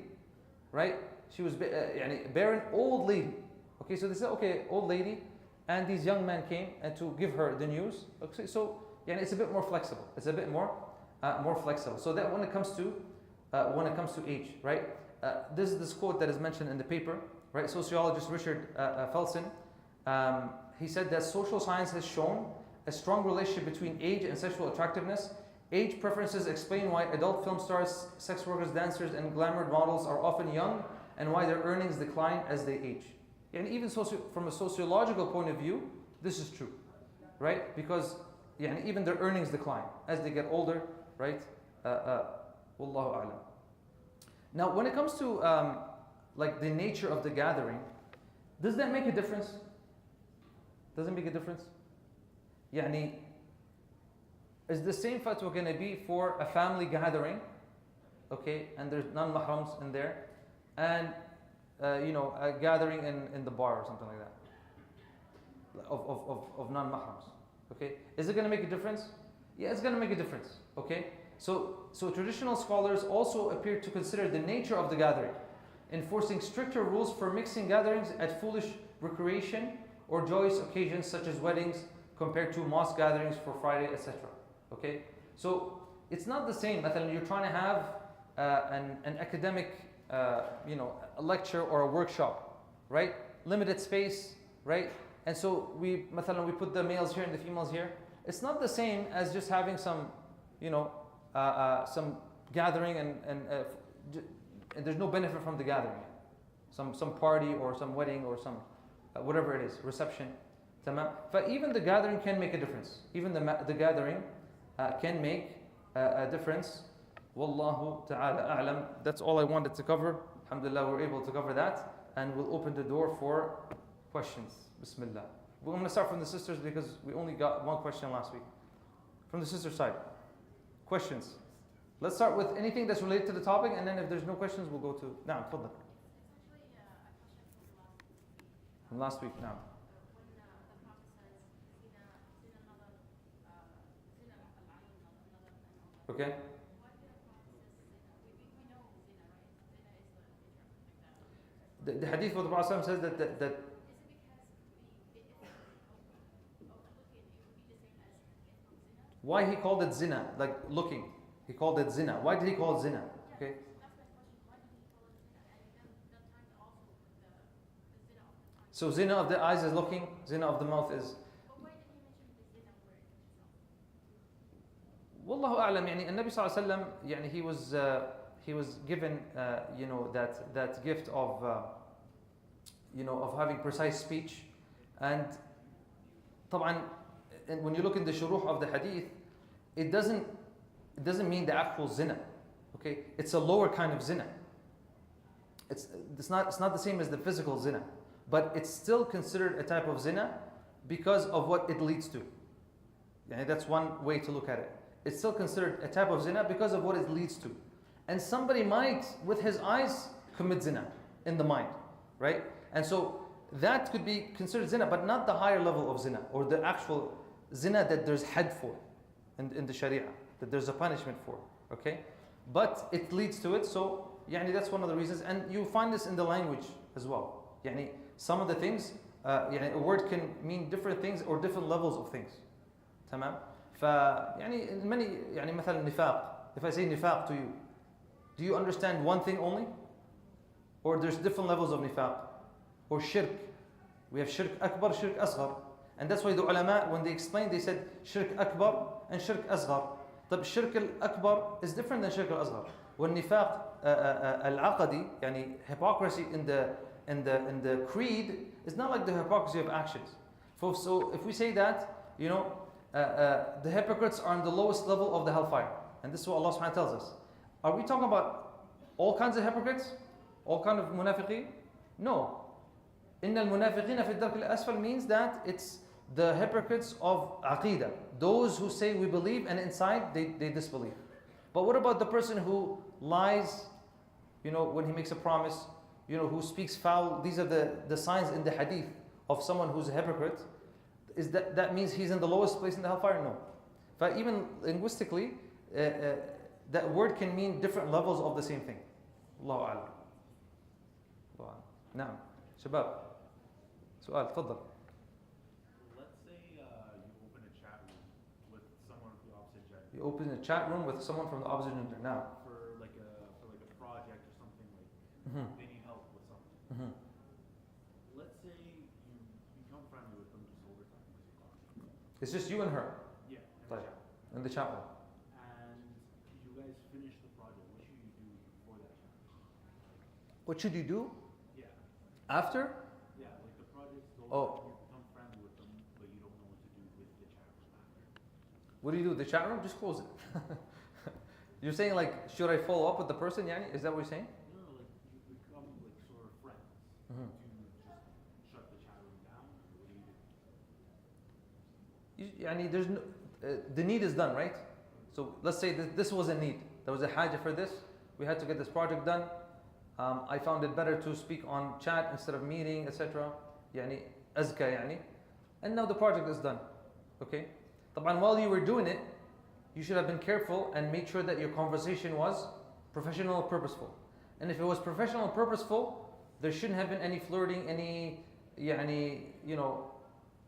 right? She was barren, old lady. Okay, so they said, okay, old lady, and these young men came and to give her the news. Okay, so it's a bit more flexible. It's a bit more flexible. So that when it comes to age, right? This is this quote that is mentioned in the paper, right? Sociologist Richard Felsen, he said that social science has shown a strong relationship between age and sexual attractiveness. Age preferences explain why adult film stars, sex workers, dancers, and glamour models are often young, and why their earnings decline as they age. And even from a sociological point of view, this is true, right? Because even their earnings decline as they get older, right? Wallahu a'lam. Now, when it comes to like the nature of the gathering, does that make a difference? Does it make a difference? Is the same fatwa going to be for a family gathering, okay, and there's non-mahrams in there, and a gathering in the bar or something like that of non-mahrams, okay? Is it going to make a difference? Yeah, it's going to make a difference, okay? So traditional scholars also appear to consider the nature of the gathering, enforcing stricter rules for mixing gatherings at foolish recreation or joyous occasions such as weddings compared to mosque gatherings for Friday, etc. Okay, so it's not the same. You're trying to have an academic, a lecture or a workshop, right? Limited space, right? And so we put the males here and the females here. It's not the same as just having some, some gathering and there's no benefit from the gathering. Some party or some wedding or some whatever it is, reception. But even the gathering can make a difference. Even the gathering can make a difference. Wallahu ta'ala a'lam. That's all I wanted to cover. Alhamdulillah, we're able to cover that. And we'll open the door for questions. Bismillah. We're going to start from the sisters because we only got one question last week. From the sister side. Questions. Let's start with anything that's related to the topic, and then if there's no questions, we'll go to... Naam, tfaddal. From last week, naam. Okay. The hadith of the Prophet says that why he called it zina, like looking. He called it zina. Why did he call it zina? Okay. So zina of the eyes is looking, zina of the mouth is... Wallahu a'lam, Nabi sallallahu alayhi wa sallam, he was given, that gift of, of having precise speech. And طبعا, when you look in the shuruh of the hadith, it doesn't mean the actual zina. Okay, it's a lower kind of zina. It's not the same as the physical zina, but it's still considered a type of zina because of what it leads to. That's one way to look at it. It's still considered a type of zina because of what it leads to. And somebody might, with his eyes, commit zina in the mind, right? And so that could be considered zina, but not the higher level of zina, or the actual zina that there's had for in the sharia, that there's a punishment for, okay? But it leads to it, so that's one of the reasons. And you find this in the language as well. Some of the things, a word can mean different things or different levels of things. تمام؟ many مثلا nifaq. If I say nifaq to you, do you understand one thing only? Or there's different levels of nifaq? Or shirk. We have shirk akbar, shirk asghar. And that's why the ulama, when they explained, they said shirk akbar and shirk asghar. But shirk al-akbar is different than shirk al-asghar. When nifaq al-aqadi, hypocrisy in the creed, is not like the hypocrisy of actions. So if we say that, the hypocrites are on the lowest level of the hellfire. And this is what Allah subhanahu wa ta'ala tells us. Are we talking about all kinds of hypocrites? All kinds of munafiqeen? No. إِنَّ الْمُنَافِقِينَ فِي الدَّرْكِ الْأَسْفَلِ means that it's the hypocrites of aqidah. Those who say we believe and inside they disbelieve. But what about the person who lies, when he makes a promise, who speaks foul? These are the signs in the hadith of someone who's a hypocrite, is that means he's in the lowest place in the hellfire? No. But even linguistically, that word can mean different levels of the same thing. Allahu a'lam. Allahu a'lam. Naam. Shabab. Su'al, tfaddal. Let's say you open a chat room with someone of the opposite gender. You open a chat room with someone from the opposite gender. Now. For like a project or something, like they need help with something. Mm-hmm. Let's say you become friendly with them just over time because you're talking. It's just you and her Yeah, Right. In the chat room. and you guys finish the project. What should you do before that chat? What should you do Yeah, after? yeah, like the project's over, Oh. you become friendly with them, but you don't know what to do with the chat room after. What do you do? The chat room? Just close it. You're saying like, should I follow up with the person? Yani? Is that what you're saying? No, like you become like sort of friends. Mhm. Do you just shut the chat room down, or what do you do? Yani, there's no, the need is done, right? So let's say that this was a need. There was a haja for this. We had to get this project done. I found it better to speak on chat instead of meeting, etc. Yani, azka, yani. And now the project is done. Okay? طبعا while you were doing it, you should have been careful and made sure that your conversation was professional, purposeful. And if it was professional, purposeful, there shouldn't have been any flirting, any, yani, you know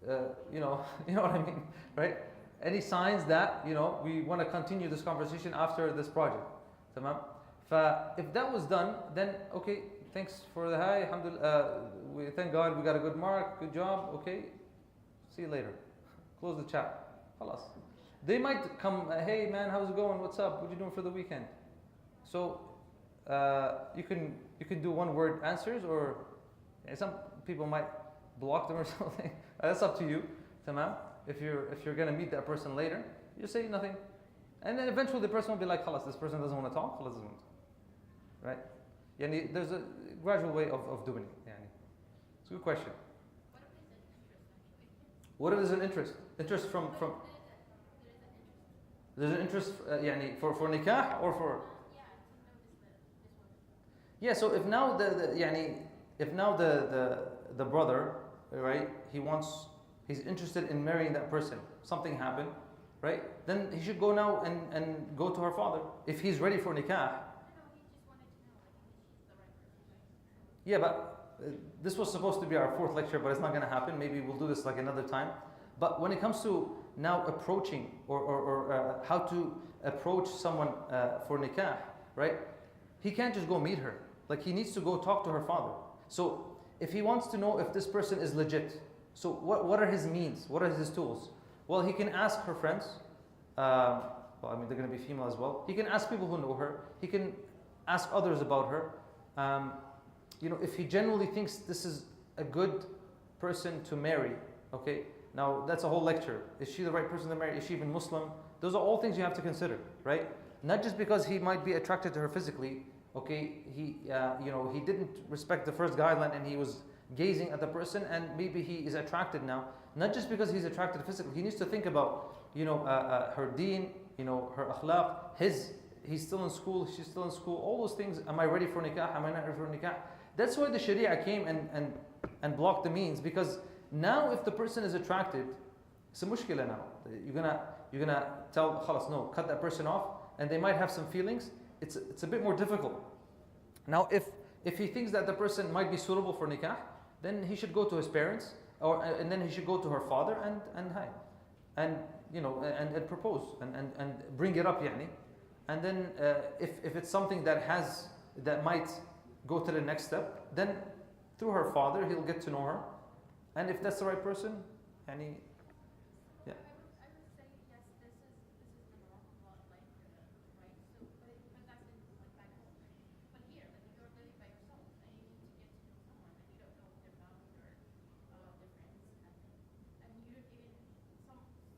what I mean, right? Any signs that, we want to continue this conversation after this project. Tamam? If that was done, then okay, thanks for the hi, alhamdulillah, we thank God we got a good mark, good job, okay, see you later. Close the chat. Khalas. They might come, hey man, how's it going? What's up? What you doing for the weekend? So you can do one word answers, or some people might block them or something. That's up to you. Tamam? If you're gonna meet that person later, you say nothing. And then eventually the person will be like, khalas, this person doesn't want to talk, khalas, doesn't want to. Right? Yani, there's a gradual way of doing it. Yani. It's a good question. What if there's an interest? Interest from there's an interest yani, for nikah or for. Yeah, so if now the brother, right, he's interested in marrying that person, something happened, right, then he should go now and go to her father if he's ready for nikah. Yeah, but this was supposed to be our fourth lecture, but it's not going to happen. Maybe we'll do this like another time. But when it comes to now approaching or how to approach someone for nikah, right, he can't just go meet her. Like, he needs to go talk to her father. So if he wants to know if this person is legit, so what are his means? What are his tools? Well, he can ask her friends. Well, I mean, they're going to be female as well. He can ask people who know her. He can ask others about her. If he genuinely thinks this is a good person to marry, okay? Now, that's a whole lecture. Is she the right person to marry? Is she even Muslim? Those are all things you have to consider, right? Not just because he might be attracted to her physically, okay? He didn't respect the first guideline and he was gazing at the person, and maybe he is attracted now. Not just because he's attracted physically. He needs to think about, her deen, her akhlaq, he's still in school, she's still in school, all those things. Am I ready for nikah? Am I not ready for nikah? That's why the Sharia came and blocked the means, because now if the person is attracted, it's a mushkila now. You're gonna tell, khalas, no, cut that person off, and they might have some feelings. It's a bit more difficult. Now if he thinks that the person might be suitable for nikah, then he should go to his parents, and then he should go to her father and propose and bring it up, yani. And then if it's something that might go to the next step, then through her father he'll get to know her, and if that's the right person, yani, yeah. I would say yes, this is the normal lot life, right? So, but that's like back home, right? But here, like you're living by yourself, and you need to get to know someone, and you don't know their values or difference, and you don't even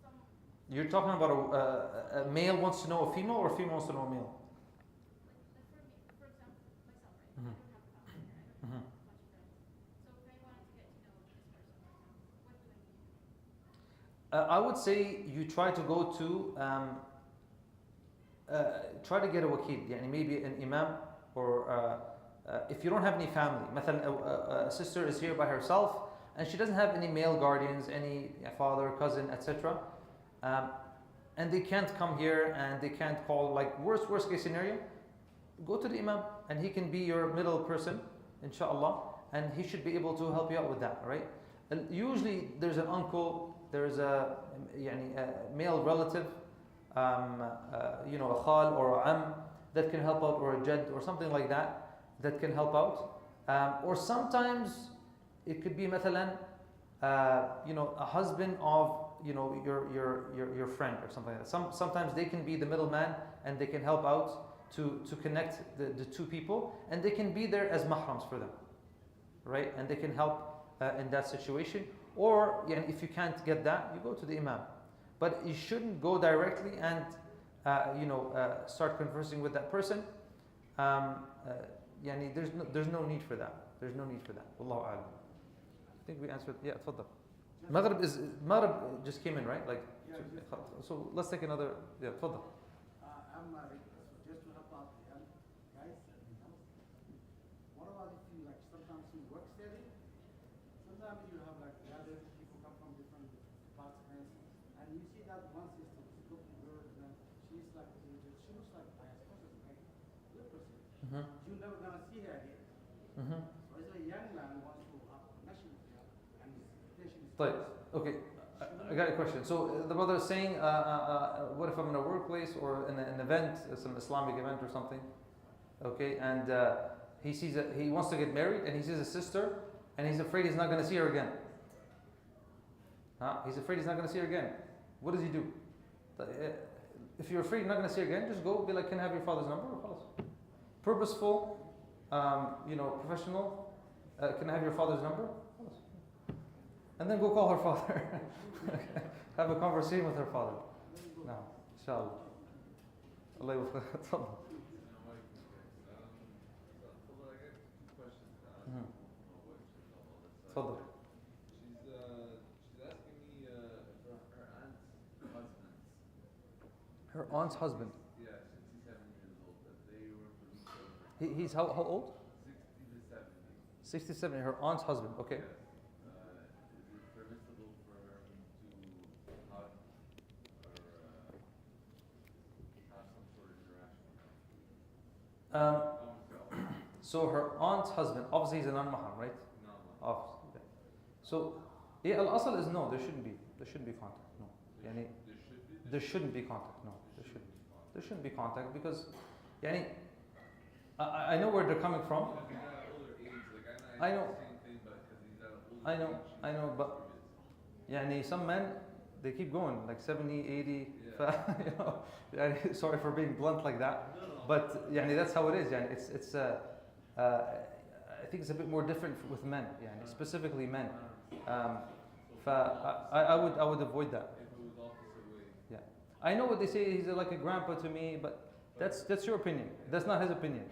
some. You're talking about a male wants to know a female, or a female wants to know a male? Like for example, myself, right? Mhm. I don't have a family here. I don't have much friends. So if I wanted to get to know this person, for example, what do I need to do? I would say you try to go to try to get a wakil, yani maybe an imam, or if you don't have any family, مثلا a sister is here by herself, and she doesn't have any male guardians, any father, cousin, etc. And they can't come here and they can't call, like worst case scenario, go to the imam and he can be your middle person, inshallah, and he should be able to help you out with that, right? And usually there's an uncle, there's a male relative, a khal or a am that can help out, or a jad or something like that can help out. Or sometimes it could be مثلا, a husband of your friend or something like that. Sometimes they can be the middleman and they can help out to connect the two people, and they can be there as mahrams for them, right? And they can help in that situation. Or if you can't get that, you go to the imam. But you shouldn't go directly and start conversing with that person. There's no need for that. There's no need for that. Wallahu a'lam. I think we answered. Yeah, تفضل. Maghrib just came in, right? Like, so let's take another. Yeah, تفضل. I'm married, so just to help out the young guys and girls. What about if you like sometimes you work steady? Sometimes you have like other people come from different departments, and you see that one sister is good to her, and she's like she looks like I suppose it's like a good person. You're never gonna see her again. So as a young man wants to have a connection with her, and his intention is. طيب, okay. I got a question. So the brother is saying, what if I'm in a workplace or in an event, some Islamic event or something, okay, and he wants to get married, and he sees a sister, and he's afraid he's not going to see her again. He's afraid he's not going to see her again. What does he do? If you're afraid you're not going to see her again, just go be like, can I have your father's number? Purposeful, professional. Can I have your father's number? And then go call her father. Have a conversation with her father. No, inshallah. Allah يوفقك. تفضل. She's asking me for her aunt's husband. Her aunt's husband. Yeah, 67 years old. That they were police over. He's how old? 60 to 70. 67. Her aunt's husband. Okay. Yes. Is it permissible for her to hug or have some sort of interaction? So her aunt's husband, obviously he's a non-mahram, right? No. Obviously. So, al-asl is no, there shouldn't be contact, no. There shouldn't be contact, no. There shouldn't be contact because, I know where they're coming from. I know, but some men, they keep going, like 70, 80, sorry for being blunt like that, but that's how it is. I think it's a bit more different with men, specifically men. I would avoid that. Yeah, I know what they say. He's like a grandpa to me, but that's your opinion. That's not his opinion.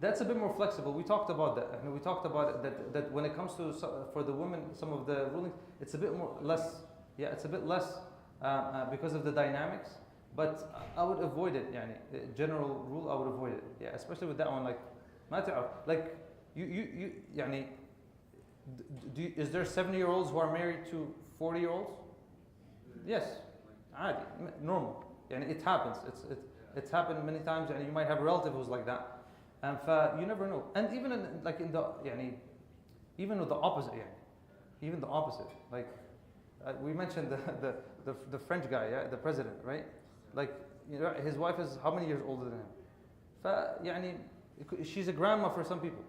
That's a bit more flexible. We talked about that. We talked about it, that when it comes to for the women, some of the rulings, it's a bit less. Yeah, it's a bit less because of the dynamics. But I would avoid it. General rule, I would avoid it. Yeah, especially with that one. Like, ما تعرف. Like you is there 70-year-olds who are married to 40-year-olds? Yes, عادي, normal. It happens. It's happened many times, and you might have a relative who's like that. And you never know. And even even with the opposite, even the opposite. Like we mentioned the French guy, the president, right? Like his wife is how many years older than him? She's a grandma for some people,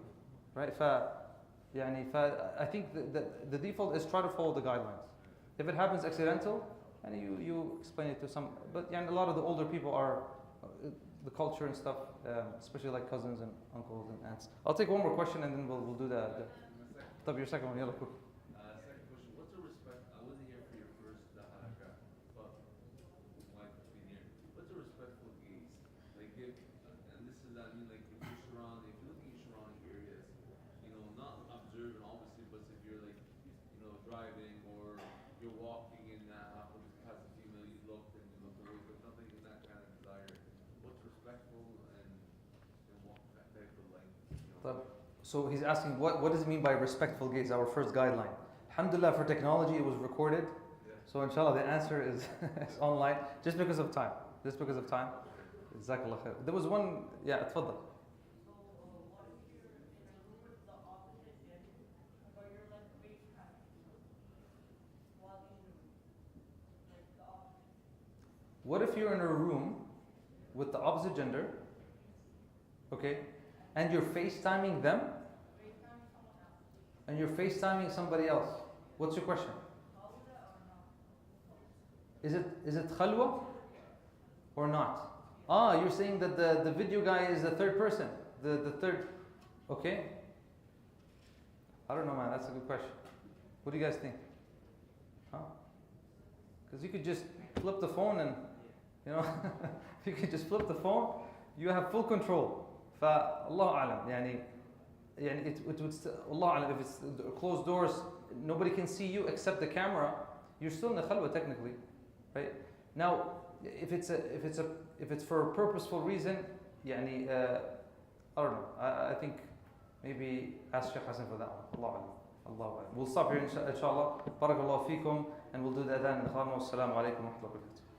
right? I think the default is try to follow the guidelines. If it happens accidental, and you explain it to some, but a lot of the older people are the culture and stuff, especially like cousins and uncles and aunts. I'll take one more question and then we'll do the your second one. Yalla, quick. Second question, what's the respect? I wasn't here for your first halakah, but my being here. What's a respectful gaze? Like if, and this is if you're looking at surrounding areas, not observing obviously, but if you're like, driving or you're walking and happens past a female, you look and you look away, but nothing in that kind of desire. What's respectful and what type of So he's asking, what does it mean by respectful gaze? Our first guideline. Alhamdulillah, for technology, it was recorded. Yeah. So inshallah, the answer is, is online, just because of time. Just because of time. Jazakallah khair. There was one, yeah, tfaddal. What if you're in a room with the opposite gender, okay, and you're FaceTiming them, and you're FaceTiming somebody else? What's your question? Is it khalwa or not? Ah, you're saying that the video guy is the third person, the third, okay? I don't know, man. That's a good question. What do you guys think? Huh? Because you could just flip the phone and, you know, you could just flip the phone. You have full control. فالله أعلم يعني it would Allah أعلم, if it's closed doors, nobody can see you except the camera. You're still in the khalwa technically, right? Now, if it's for a purposeful reason, يعني I don't know. I think maybe ask Sheikh Hassan for that one. Allah أعلم. Allah أعلم. We'll stop here inshallah. Barakallahu feekum, and we'll do the adhan. Wassalamu alaikum wa rahmatullahi wa barakatuh.